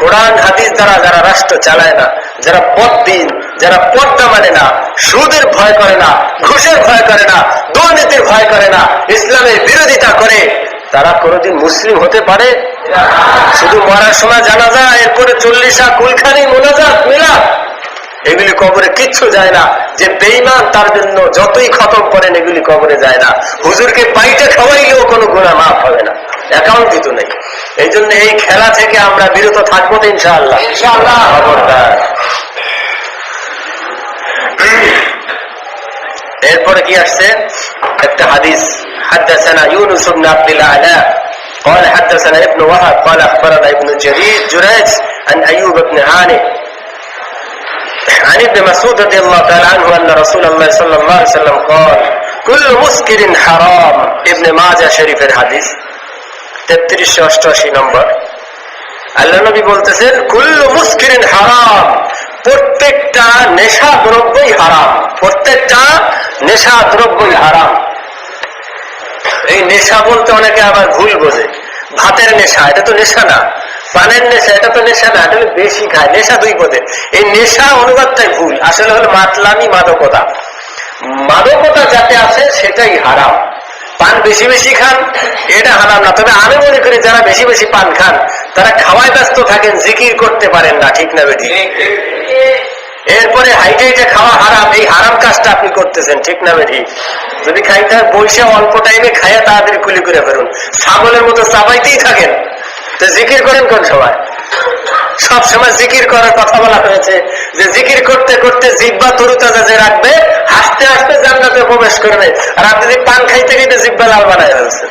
কোরআন হাদিস দ্বারা যারা রাষ্ট্র চালায় না, যারা বদ্দিন, যারা পর্দা মানে না, সুদের ভয় করে না, ঘুষের ভয় করে না, দুর্নীতির ভয় করে না, ইসলামের বিরোধিতা করে, তারা কোনদিন মুসলিম হতে পারে? শুধু মরার সময় জানাজা, এরপরে 40 কুলখানি মোনাজাত মিলাদ, এগুলি কবরে কিচ্ছু যায় না। যে বেঈমান তার জন্য যতই খতম করেন এগুলি কবরে যায় না। হুজুরকে পাইতে খাওয়াইলেও কোনো গুনাহ মাফ হবে না, অ্যাকাউন্ট দিত নেই। এই জন্য এই খেলা থেকে আমরা বিরত থাকবো তো ইনশাআল্লাহ। ইনশাআল্লাহ। এরপরে কি আসছে একটা হাদিস, حدثنا يونس بن عبد الاعلى قال حدثنا ابن وهب قال اخبرنا ابن جريج عن ايوب بن هانئ عن ابن مسعود رضي الله تعالى عنه أن رسول الله صلى الله عليه وسلم قال كل مسكر حرام। ابن মাজাহ শরীফের হাদিস 3388 নম্বর। আল্লাহ নবী বলতেছেন কুল্লু মুসকিরিন হারাম, প্রত্যেকটা নেশা দ্রব্যই হারাম, প্রত্যেকটা নেশা দ্রব্যই হারাম। এই নেশা বলতে অনেকে আবার ভুল বোঝে, ভাতের নেশা এটা তো নেশা না, পানের নেশা এটা তো নেশা না, এটা বেশি খায়, নেশা দুই পদে। এই নেশা অনুবাদটাই ভুল, আসলে হলো মাতলামি, মাদকতা। মাদকতা যাতে আছে সেটাই হারাম। পান বেশি বেশি খান এটা হারাম না, তবে আমি মনে করি যারা বেশি বেশি পান খান তারা খাওয়ায় ব্যস্ত থাকেন, জিকির করতে পারেন না, ঠিক না বেটি? এরপরে হাইটে হাইটে খাওয়া হারাম, এই হারাম কাজটা আপনি করতেছেন, ঠিক না বেটি? যদি খাইতে হয় বসে অল্প টাইমে খাইয়া তাড়াতাড়ি কুলি করে ফেরুন, ছাগলের মতো চাবাইতেই থাকেন, তো জিকির করেন কোন সময়? সব সময় জিকির করার কথা বলা হয়েছে যে জিকির করতে করতে জিহ্বা তরুতাজা যে রাখবে, হাসতে হাসতে জান্নাতে প্রবেশ করবে। আর আপনি যদি পান খাইতে খাইতে জিহ্বা লাল বানায় ফেলছেন,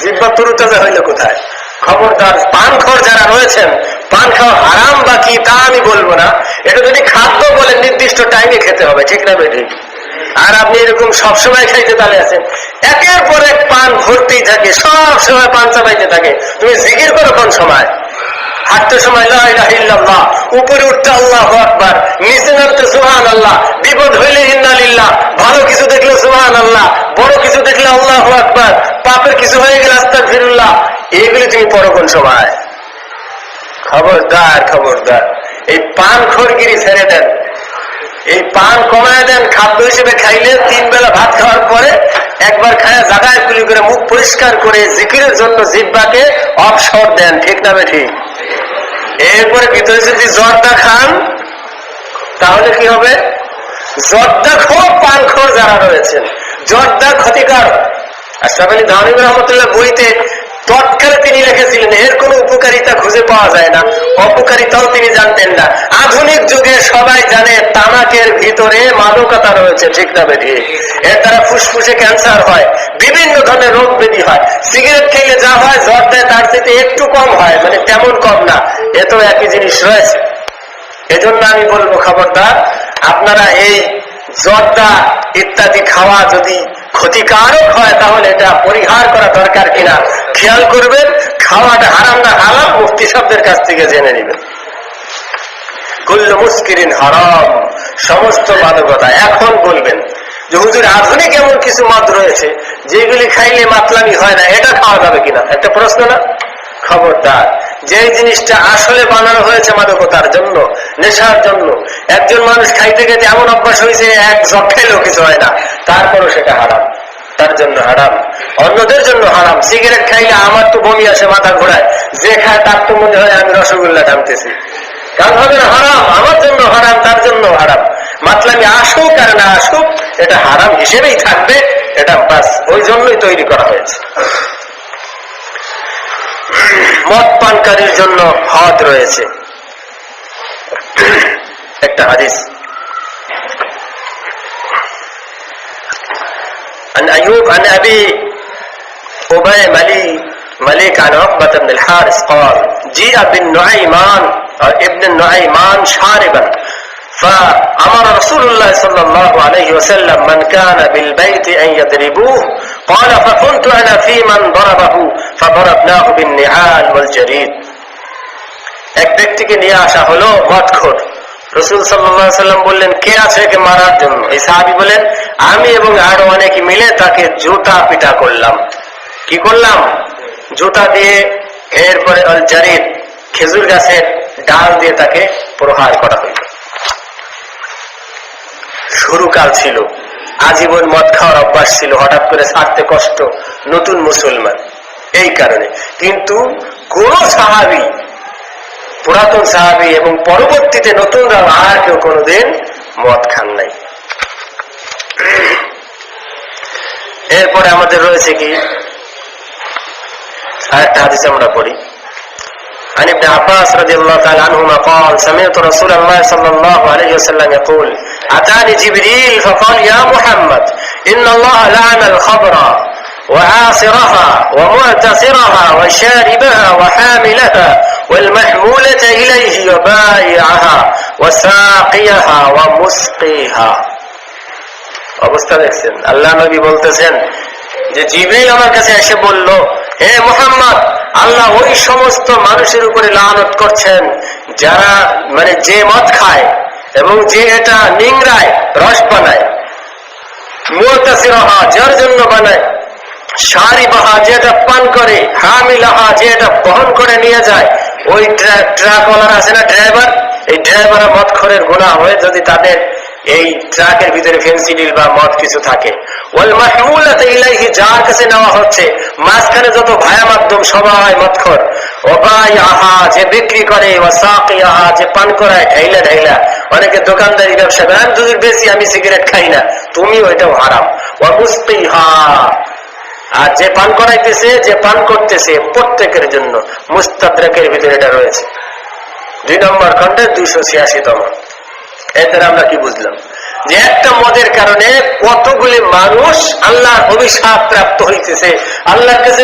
জিহ্বা তরুতাজা হইল কোথায়? খবরদার, পান খোর যারা রয়েছেন, পান খাওয়া হারাম বা কি তা আমি বলবো না, এটা যদি খাদ্য বলে নির্দিষ্ট টাইমে খেতে হবে, ঠিক না বেঠিক? আর আপনি এরকম সবসময় খাইতে তালে আছেন, একের পর এক পান ভর্তি থাকে, সব সময় পান চাবাইতে থাকে, তুমি জিকির করো কোন সময়? হাঁটতে সময় লা ইলাহা ইল্লাল্লাহ, উপরে উঠতে আল্লাহু আকবার, নিচে নামতে সুবহানাল্লাহ, বিপদ হইলে ইন্না লিল্লাহ, ভালো কিছু দেখলে সুবহানাল্লাহ, বড় কিছু দেখলে আল্লাহু আকবার, পাপের কিছু হয়ে গেলে আস্তাগফিরুল্লাহ, এগুলি তুমি পড়ো কোন সময়? খবরদার, খবরদার, এই পান খোরগিরি ছেড়ে দেন, এই পান কমায় দেন। খাদ্য হিসেবে খাইলে 3 বেলা ভাত খাওয়ার পরে একবার খায় জাগায় কুলি করে মুখ পরিষ্কার করে জিকিরের জন্য জিহ্বাকে অবসর দেন, ঠিক না বেঠিক? এরপরে ভিতরে যদি জর্দা খান তাহলে কি হবে? জর্দা খোর, পান খোর যারা রয়েছেন, জর্দা ক্ষতিকর। আশরাফ আলী থানভী রহমতুল্লাহ বইতে তৎকালে তিনি লিখেছিলেন এর কোন উপকারিতা খুঁজে পাওয়া যায় না, অপকারিতাও তিনি জানতেন না। আধুনিক যুগে সবাই জানে তামাকের ভিতরে মাদকতা রয়েছে, ঠিক না বেঠিক? এর দ্বারা ফুসফুসে ক্যান্সার হয়, বিভিন্ন ধরনের রোগ ব্যাধি হয়। সিগারেট খেলে যা হয় জর্দায় তার থেকে একটু কম হয়, মানে তেমন কম না, এত একই জিনিস রয়েছে। এজন্য আমি বলবো খবরদার, আপনারা এই জর্দা ইত্যাদি খাওয়া যদি ক্ষতিকারক হয় তাহলে এটা পরিহার করা দরকার কিনা খেয়াল করবেন। খাওয়াটা হারাম না হালাল মুফতি সাহেবদের কাছ থেকে জেনে নেবেন। কুল্লু মুসকিরিন হারাম, সমস্ত মাদকতা। এখন বলবেন যে হুজুর আধুনিক এমন কিছু মদ রয়েছে যেগুলি খাইলে মাতলামি হয় না, এটা খাওয়া যাবে কিনা? একটা প্রশ্ন না? খবরদার, যে জিনিসটা আসলে বানানো হয়েছে মাদকতার জন্য, নেশার জন্য, একজন মানুষ খাইতে খেতে এমন অভ্যাস হয়েছে এক জগ খাইলেও কিছু হয় না, তারপরও সেটা হারাম, তার জন্য হারাম, অন্যদের জন্য হারাম। সিগারেট খাইলে আমার তো বমি আসে, মাথা ঘোরায়, যে খায় তার তো মনে হয় আমি রসগোল্লা টানতেছি। কারণ হবে না হারাম, আমার জন্য হারাম, তার জন্য হারাম। মাতলামি আসুক আর না আসুক, এটা হারাম হিসেবেই থাকবে, এটা বাস, ওই জন্যই তৈরি করা হয়েছে। মদ পানকারীর জন্য হদ রয়েছে। একটা হাদিস, عن أيوب عن أبي أبي مليك عن عقبة بن الحارث قال جيء بالنعيمان ابن النعيمان شاربا فأمر رسول الله صلى الله عليه وسلم من كان بالبيت أن يضربوه قال فكنت أنا في من ضربه فضربناه بالنعال والجريد। এক ব্যক্তিকে নিয়ে আসা হলো মদখোর। রাসূল সাল্লাল্লাহু আলাইহি ওয়াসাল্লাম বললেন, কে আছে একে মারার জন্য? এই সাহাবী বলেন, আমি এবং আরো অনেকে মিলে তাকে জুতা পিটা করলাম। কি করলাম? জুতা দিয়ে, এরপরে আল জারিদ, খেজুর গাছের ডাল দিয়ে তাকে প্রহার করা হইল। শুরুকাল ছিল, আজীবন মদ খাওয়ার অভ্যাস ছিল, হঠাৎ করে ছাড়তে কষ্ট, নতুন মুসলমান, এই কারণে। কিন্তু কোন সাহাবী, পুরাতন সাহাবী এবং পরবর্তীতে নতুনরা আর কেউ কোনোদিন মদ খান নাই। এরপরে আমাদের রয়েছে কি, আরেকটা হাদিস আমরা পড়ি। عن ابن عباس رضي الله تعالى عنهما قال سمعت رسول الله صلى الله عليه وسلم يقول أتاني جبريل فقال يا محمد إن الله لعن الخمر وعاصرها ومعتصرها وشاربها وحاملها والمحمولة إليه وبائعها وساقيها ومسقيها। অবস্থা দেখছেন? আল্লাহ নবী বলতেছেন যে জিবরিল আমার কাছে এসে বলল, হে মুহাম্মদ, আল্লাহ ওই সমস্ত মানুষের উপরে লানত করছেন যারা যে মদ খায় এবং যে এটা নিংড়ায়, রস বানায়, মুতাসিরাহা, যার জন্য বানায়, শারিবাহা, যেটা পান করে, হামিলাহা, যে এটা বহন করে নিয়ে যায়। ওই ট্রাকওয়ালার আছে না, ড্রাইভার, এই ড্রাইভার মদখোরের গুনাহ হয় যদি তাদের এই ট্রাকের ভিতরে ফেন্সিডিল বা মদ কিছু থাকে। ওয়াল মাহমুলাতু ইলাইহি, যার কাছে নেওয়া হচ্ছে, মাঝখানে যত ভায়া মাধ্যম সবাই মদখোর। ওয়াবাইআহা, যে বিক্রি করে, ওয়াসাকিয়াহা, যে পান করায় ঢাইলা ঢাইলা। অনেকে দোকানদারি ব্যবসা করেন, দুধ বেশি, আমি সিগারেট খাই না, তুমি ওইটাও হারাম। ওয়া মুসকিহা, আর যে পান করাইতেছে, যে পান করতেছে, প্রত্যেকের জন্য। মুস্তাদরাকের ভিতরে এটা রয়েছে, 2 নম্বর খণ্ডে 286তম। এতে আমরা কি বুঝলাম? যে একটা মদের কারণে কতগুলি মানুষ আল্লাহর অভিশাপ প্রাপ্ত হইতেছে। আল্লাহর কাছে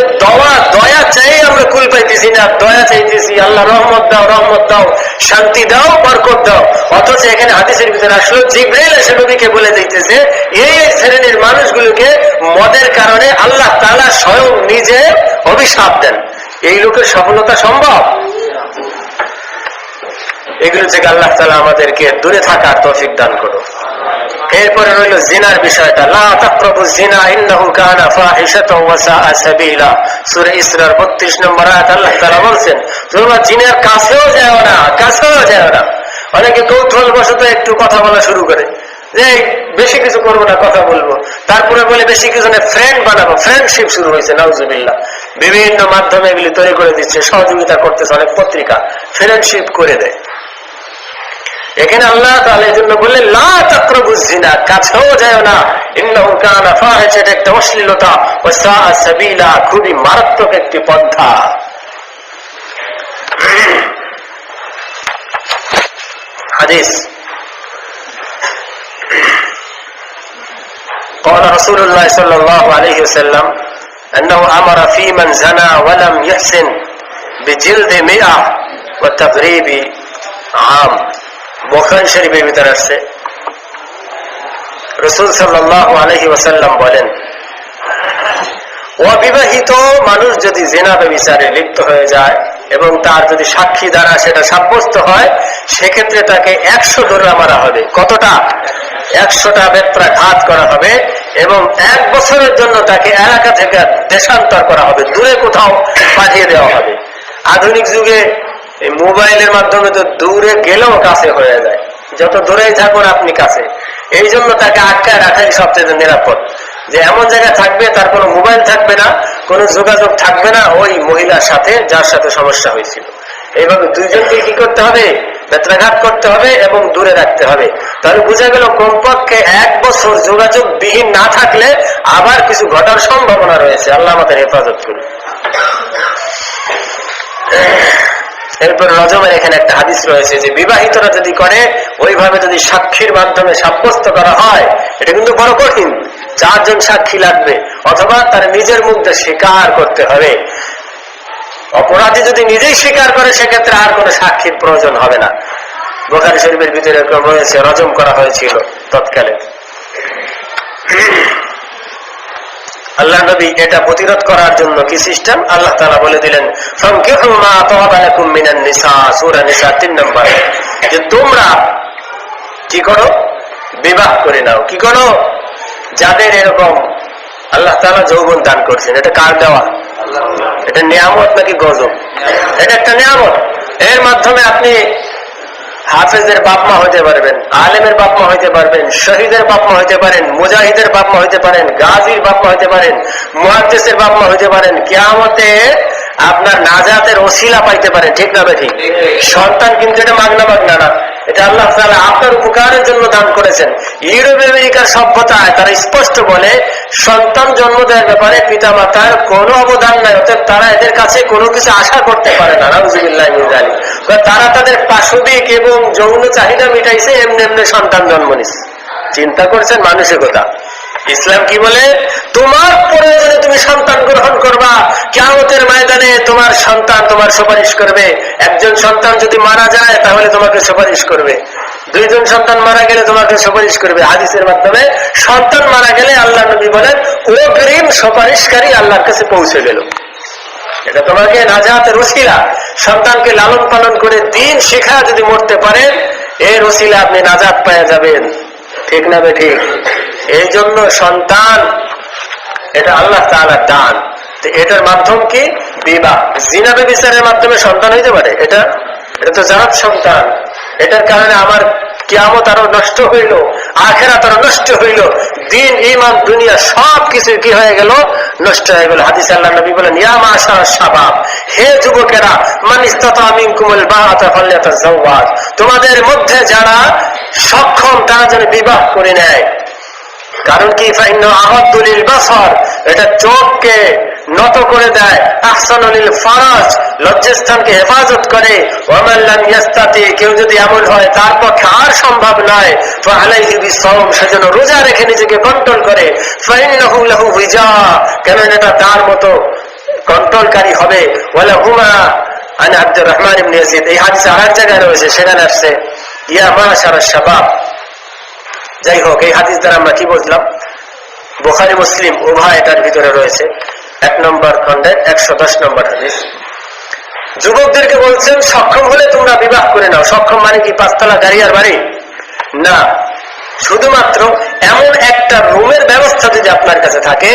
দয়া চাই, আমরা কুল পাইতেছি না, দয়া চাইতেছি, আল্লাহ রহমত দাও, রহমত দাও, শান্তি দাও, বরকত দাও। অথচ এখানে হাদিসের ভিতরে আসলো জিবরাইল এসে নবীকে বলে দিতেছে এই শ্রেণীর মানুষগুলোকে মদের কারণে আল্লাহ তাআলা স্বয়ং নিজে অভিশাপ দেন। এই লোকের সফলতা সম্ভব? এগুলো থেকে আল্লাহ তাআলা আমাদেরকে দূরে থাকার তৌফিক দান করুন। এরপরে রইল জিনার বিষয়টা, লা তাকরাবুজ জিনা ইন্নাহু কানা ফাহিশাতাও ওয়া সাআ সাবিলা। সূরা ইসরার 32 নম্বর আয়াত আল্লাহ তাআলা বলেন, তোমরা জিনার কাছেও যাও না, কাছেও যাও না। অনেকে কৌতূহলবশত একটু কথা বলা শুরু করে যে বেশি কিছু করবো না, কথা বলবো, তারপরে বলে বেশি কিছু না, ফ্রেন্ড বানাবো, ফ্রেন্ডশিপ শুরু হয়েছে। নাউজুবিল্লাহ, বিভিন্ন মাধ্যমে এগুলি তৈরি করে দিচ্ছে, সহযোগিতা করতেছে, অনেক পত্রিকা ফ্রেন্ডশিপ করে দেয়। এখানে আল্লাহ তাআলা এই জন্য বললেন লা তাকরাবুজ জিনা, কাছেও যায় না, ইন্নাহু কানা ফাহিশা, এটা একটা অশ্লীলতা, ওয়া সাআ সাবিলা, খুবই মারাত্মক একটি পন্থা। হাদিস, قال رسول الله صلى الله عليه وسلم أنه أمر في من زنى ولم يحسن بجلد 100 وتغريب عام। বুখারী শরীফের ভিতরে আছে, রাসূল সাল্লাল্লাহু আলাইহি ওয়াসাল্লাম বলেন, অবিবাহিত মানুষ যদি জিনা ব্যভিচারে লিপ্ত হয়ে যায় এবং তার যদি সাক্ষী দ্বারা সেটা সাব্যস্ত হয়, সেক্ষেত্রে তাকে 100 দোররা মারা হবে। কতটা? 100টা বেত্রাঘাত করা হবে এবং 1 বছরের জন্য তাকে এলাকা থেকে দেশান্তর করা হবে, দূরে কোথাও পাঠিয়ে দেওয়া হবে। আধুনিক যুগে এই মোবাইলের মাধ্যমে তো দূরে গেলেও কাছে হয়ে যায়, যত দূরেই থাকুন আপনি কাছে। এই জন্য তাকে আটকায় রাখাই সবচেয়ে নিরাপদ, যে এমন জায়গায় থাকবে তার কোনো মোবাইল থাকবে না, কোনো যোগাযোগ থাকবে না ওই মহিলার সাথে যার সাথে সমস্যা হয়েছিল। এইভাবে দুইজনকে কি করতে হবে? বেত্রাঘাত করতে হবে এবং দূরে রাখতে হবে। তাহলে বোঝা গেল কমপক্ষে 1 বছর যোগাযোগ বিহীন না থাকলে আবার কিছু ঘটার সম্ভাবনা রয়েছে। আল্লাহ আমাদের হেফাজত করুন। এরপর রজমের এখানে একটা হাদিস রয়েছে যে বিবাহিতরা যদি করে, ওইভাবে যদি সাক্ষীর মাধ্যমে সাব্যস্ত করা হয়, এটা কিন্তু বড় কঠিন। 4 জন সাক্ষী লাগবে, অথবা তার নিজের মুখে স্বীকার করতে হবে। অপরাধী যদি নিজেই স্বীকার করে, সেক্ষেত্রে আর কোনো সাক্ষীর প্রয়োজন হবে না। বুখারী শরীফের ভিতরে এরকম রয়েছে, রজম করা হয়েছিল তৎকালে। আল্লাহ নবী এটা প্রতিরোধ করার জন্য কি সিস্টেম আল্লাহ তাআলা বলে দিলেন, ফানকিহু মা তাওবা লাকুম মিনান নিসা, সূরা নিসা 3 নম্বর, যে তোমরা কি করো? বিবাহ করে নাও। কি করো? যাদের এরকম আল্লাহ তাআলা যৌবন দান করছেন। এটা কার দেওয়া? এটা নিয়ামত নাকি গজব? এটা একটা নিয়ামত। এর মাধ্যমে আপনি হাফেজের বাপ মা হইতে পারবেন, আলেমের বাপ মা হইতে পারবেন, শহীদের বাপ মা হইতে পারেন, মুজাহিদের বাপ মা হইতে পারেন, গাজীর বাপ মা হইতে পারেন, মুহাদ্দিসের বাপ মা হইতে পারেন। কিয়ামতে আপনার নাজাতের ওসিলা পাইতে পারেন। ঠিক না ঠিক? সন্তান কিন্তু এটা মাগনা না, এটা আল্লাহ তাআলা আপনার উপকারের জন্য দান করেছেন। ইউরোপ আমেরিকার সভ্যতায় তারা স্পষ্ট বলে, সন্তান জন্ম দেওয়ার ব্যাপারে পিতা মাতার কোনো অবদান নাই, অর্থাৎ তারা এদের কাছে কোনো কিছু আশা করতে পারে না। নাউযুবিল্লাহি মিন যালিক। তারা তাদের পাশবিক এবং যৌন চাহিদা মিটাইছে, এমনি এমনি সন্তান জন্ম নিচ্ছে। চিন্তা করছেন মানসিকতা? ইসলাম কি বলে? তোমার প্রয়োজনে তুমি সন্তান গ্রহণ করবা, কিয়ামতের ময়দানে তোমার সন্তান তোমার সুপারিশ করবে। একজন সন্তান যদি মারা যায় তাহলে তোমাকে সুপারিশ করবে, 2 জন সন্তান মারা গেলে তোমাকে সুপারিশ করবে। হাদিসের মাধ্যমে সন্তান মারা গেলে আল্লাহ নবী বলেন অগ্রিম সুপারিশকারী আল্লাহর কাছে পৌঁছে গেল। এটা তোমাকে নাজাতের ওসিলা। সন্তানকে লালন পালন করে দিন শিখা যদি মরতে পারেন, এর ওসিলা আপনি নাজাত পেয়ে যাবেন। ঠিক না ঠিক? এই জন্য সন্তান এটা আল্লাহ তাআলার দান। এটার মাধ্যম কি? বিবাহ। জিনা ব্যভিচারের মাধ্যমে সন্তান হইতে পারে? এটা তো জাত সন্তান। এটার কারণে আমার কিয়ামত আরো নষ্ট হইল, আখিরাত আরো নষ্ট হইল, দিন ঈমান দুনিয়া সবকিছু কি হয়ে গেল? নষ্ট হয়ে গেল। হাদিসে আল্লাহ নবী বলেন, ইয়া মাশারাশ শাবাব, হে যুবকেরা, মান ইসতাতা মিনকুমুল বাআতা ফালইয়াতাযাওয়াজ, তোমাদের মধ্যে যারা সক্ষম তারা যেন বিবাহ করে নেয়। কারণ কি? ফাইন্না আহাদ্দু লিল বাসার, এটা চোখকে নত করে দেয়। আহসানু লিল ফারাজ, লজ্জাস্থানকে হেফাজত করে। ওয়া মান লাম ইয়াস্তাতি, কেউ যদি এমন হয় তার পক্ষে আর সম্ভব নয়, ফাআলাইহি বিসসাওম, সেজন্য রোজা রেখে নিজেকে কন্ট্রোল করে। ফাইন্নাহু লাহু উইজা, কেন এটা তার মতো কন্ট্রোলকারী হবে। ওয়ালা হুমা আন আব্দুর রহমান ইবনে ইয়াজিদ, এই হাদিসে আরেক জায়গায় রয়েছে, সেখানে আসছে ইয়া মাশারাশ শাবাব। যাই হোক, এই হাদিস দ্বারা আমরা কি বুঝলাম? বুখারী মুসলিম উভয় এটার ভিতরে রয়েছে। 1 নম্বর খণ্ডে 110 নম্বর হাদিস। যুবকদেরকে বলছেন সক্ষম হলে তোমরা বিবাহ করে নাও। সক্ষম মানে কি 5 তলা গাড়ি আর বাড়ি না, শুধুমাত্র এমন একটা রুমের ব্যবস্থা যদি আপনার কাছে থাকে,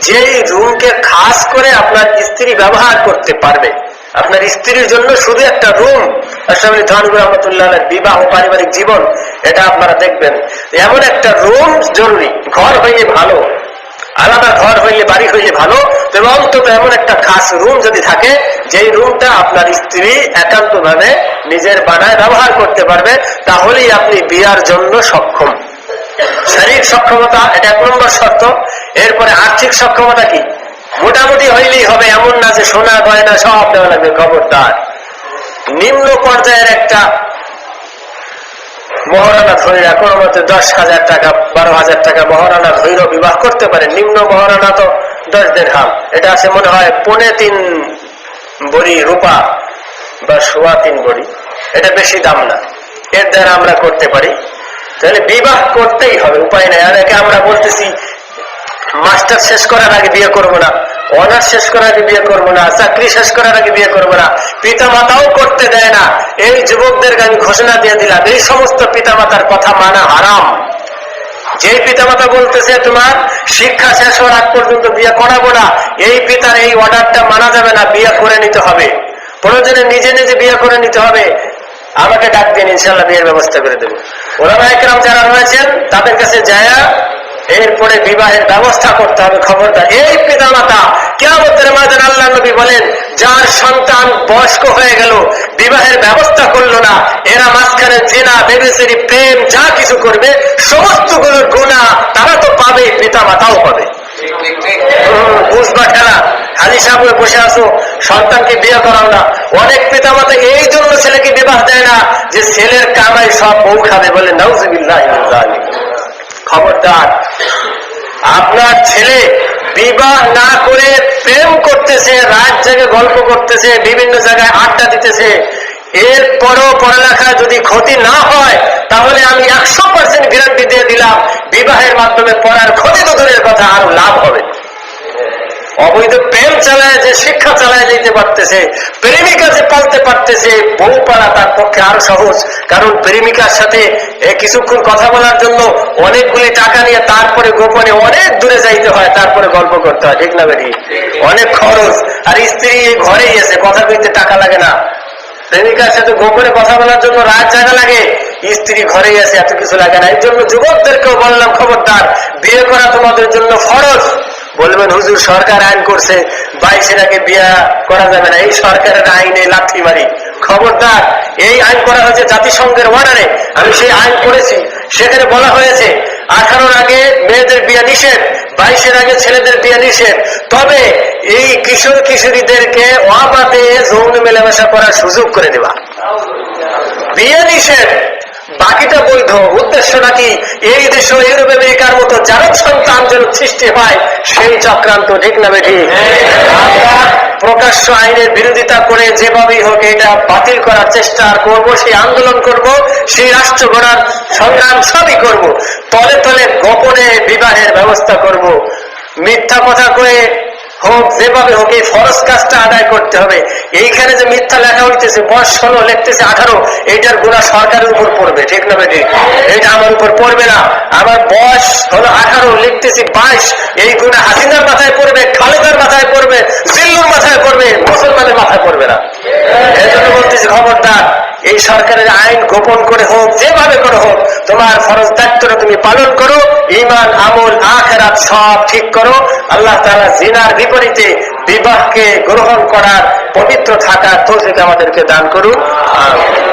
যেই রুমকে খাস করে আপনার স্ত্রী ব্যবহার করতে পারবে। আপনার স্ত্রীর জন্য শুধু একটা রুম। আশরাফুল থানভী রাহমাতুল্লাহ আলাইহি বিবাহ ও পারিবারিক জীবন, এটা আপনারা দেখবেন। এমন একটা রুম জরুরি, ঘর হইলে ভালো, আলাদা ঘর হইলে বাড়ি হইলে ভালো, তবে অন্তত এমন একটা খাস রুম যদি থাকে, যেই রুমটা আপনার স্ত্রী একান্ত ভাবে নিজের বানায় ব্যবহার করতে পারবে, তাহলেই আপনি বিয়ার জন্য সক্ষম। শারীরিক সক্ষমতা এটা 1 নম্বর শর্ত। এরপরে আর্থিক সক্ষমতা কি? মোটামুটি হইলেই হবে, এমন না যে সোনা গয়না সব দেওয়া লাগবে, খবরদার। নিম্ন পর্যায়ের একটা মহারানা ধৈরা, কোনো মতে 10,000 টাকা 12,000 টাকা মহারানা ধৈর্য বিবাহ করতে পারে। নিম্ন মহারানা তো 10 দিরহাম, এটা আছে মনে হয় 3.25 ভরি রূপা বা 3.25 ভরি, এটা বেশি দাম না, এর দ্বারা আমরা করতে পারি। তাহলে বিবাহ করতেই হবে, উপায় নেই। আর একে আমরা বলতেছি মাস্টার শেষ করার আগে বিয়ে করবো না, অনার্স শেষ করার আগে বিয়ে করবো না, চাকরি শেষ করার আগে বিয়ে করবো না, পিতা মাতাও করতে দেয় না। এই যুবকদেরকে আমি ঘোষণা দিয়ে দিলাম, এই সমস্ত পিতা মাতার কথা মানা হারাম। যে পিতামাতা বলতেছে তোমার শিক্ষা শেষ হওয়ার আগ পর্যন্ত বিয়ে করাবো না, এই পিতার এই অর্ডারটা মানা যাবে না, বিয়ে করে নিতে হবে। প্রয়োজনে নিজে নিজে বিয়ে করে নিতে হবে। আমাকে ডাক দিন, ইনশাল্লাহ বিয়ের ব্যবস্থা করে দেবো। ওলামা ইকরাম যারা রয়েছেন তাদের কাছে যায়া এরপরে বিবাহের ব্যবস্থা করতে হবে। খবরদার এই পিতামাতা কিয়ামতের ময়দানে আল্লাহ নবী বলেন, যার সন্তান বয়স্ক হয়ে গেল বিবাহের ব্যবস্থা করলো না, এরা মাঝখানে জিনা, বেবিচারি, প্রেম যা কিছু করবে সমস্তগুলোর গুনাহ তারা তো পাবে, পিতামাতাও পাবে। বুঝবা খেলা, হাজি সাহেব বসে আসো, সন্তানকে বিয়ে করাও না। অনেক পিতামাতা এই জন্য ছেলেকে বিবাহ দেয় না যে ছেলের কামাই সব বউ খাবে, বলে নাউজুবিল্লাহ। খবরদার, আপনার ছেলে বিবাহ না করে প্রেম করতেছে, রাত জেগে গল্প করতেছে, বিভিন্ন জায়গায় আড্ডা দিতেছে, এরপরও পড়ালেখা যদি ক্ষতি না হয় তাহলে আমি 100% গ্যারান্টি দিয়ে দিলাম বিবাহের মাধ্যমে পড়ার ক্ষতি তো দূরের কথা, আরো লাভ হবে। অবৈধ প্রেম চালায় যে শিক্ষা চালায় যেতে পারতেছে, প্রেমিকা যে পালতে পারতেছে, বউ পালা তার পক্ষে আরো সহজ। কারণ প্রেমিকার সাথে কিছুক্ষণ কথা বলার জন্য অনেকগুলি টাকা নিয়ে তারপরে গোপনে অনেক দূরে যাইতে হয়, তারপরে গল্প করতে হয়, ঠিক না বেরি? অনেক খরচ। আর স্ত্রী ঘরেই আছে, কথা কইতে টাকা লাগে না। প্রেমিকার সাথে গোপনে কথা বলার জন্য রাত জায়গা লাগে, স্ত্রী ঘরেই আছে, এত কিছু লাগে না। এই জন্য যুবকদেরকেও বললাম, খবরদার, বিয়ে করা তোমাদের জন্য ফরজ। বলবেন হুজুর সরকার আইন করছে 22-এর আগে বিয়ে করা যাবে না, এই সরকারের আইনে লাথি মারি। খবরদার, এই আইন করা হয়েছে জাতিসংঘের অর্ডারে, আমি সেই আইন করেছি। সেখানে বলা হয়েছে 18-র আগে মেয়েদের বিয়ে নিষেধ, 22-এর আগে ছেলেদের বিয়ে নিষেধ। তবে এই কিশোর কিশোরীদেরকে অবাধে যৌন মেলামেশা করার সুযোগ করে দেওয়া। বিয়ে নিষেধ, বাকিটা বৈধ। উদ্দেশ্যটা কি? এই দেশ ইউরোপ আমেরিকার মতো যারা সন্তান যেন সৃষ্টি হয় সেই চক্রান্ত, ঠিক না বেঠি? আমরা প্রকাশ্য আইনের বিরোধিতা করে যেভাবেই হোক এটা বাতিল করার চেষ্টা করব, সেই আন্দোলন করব, সেই রাষ্ট্র গড়ার সংগ্রাম সবই করব। তলে তলে গোপনে বিবাহের ব্যবস্থা করব। মিথ্যা কথা কয়ে হোক, যেভাবে হোক এই ফরজ কাজটা আদায় করতে হবে। এইখানে যে মিথ্যা লেখা হইতেছে বয়স 16 লিখতেছে 18, এইটার গুণা সরকারের উপর পড়বে, ঠিক না বেটি? এটা আমার উপর পড়বে না। আমার বয়স হলো 18, লিখতেছি 22, এই গুণা হাসিনার মাথায় পড়বে, খালেদার মাথায় পড়বে, জিল্লুর মাথায় পড়বে, মুসলমানের মাথায় পড়বে না। এই জন্য বলতেছি, খবরদার, এই সরকারের আইন গোপন করে হোক, যেভাবে করে হোক, তোমার ফরজ দায়িত্বটা তুমি পালন করো। ঈমান, আমল, আখিরাত সব ঠিক করো। আল্লাহ তাআলা জিনার বিপরীতে বিবাহকে গ্রহণ করার, পবিত্র থাকার তৌফিক আমাদেরকে দান করুন। আমিন।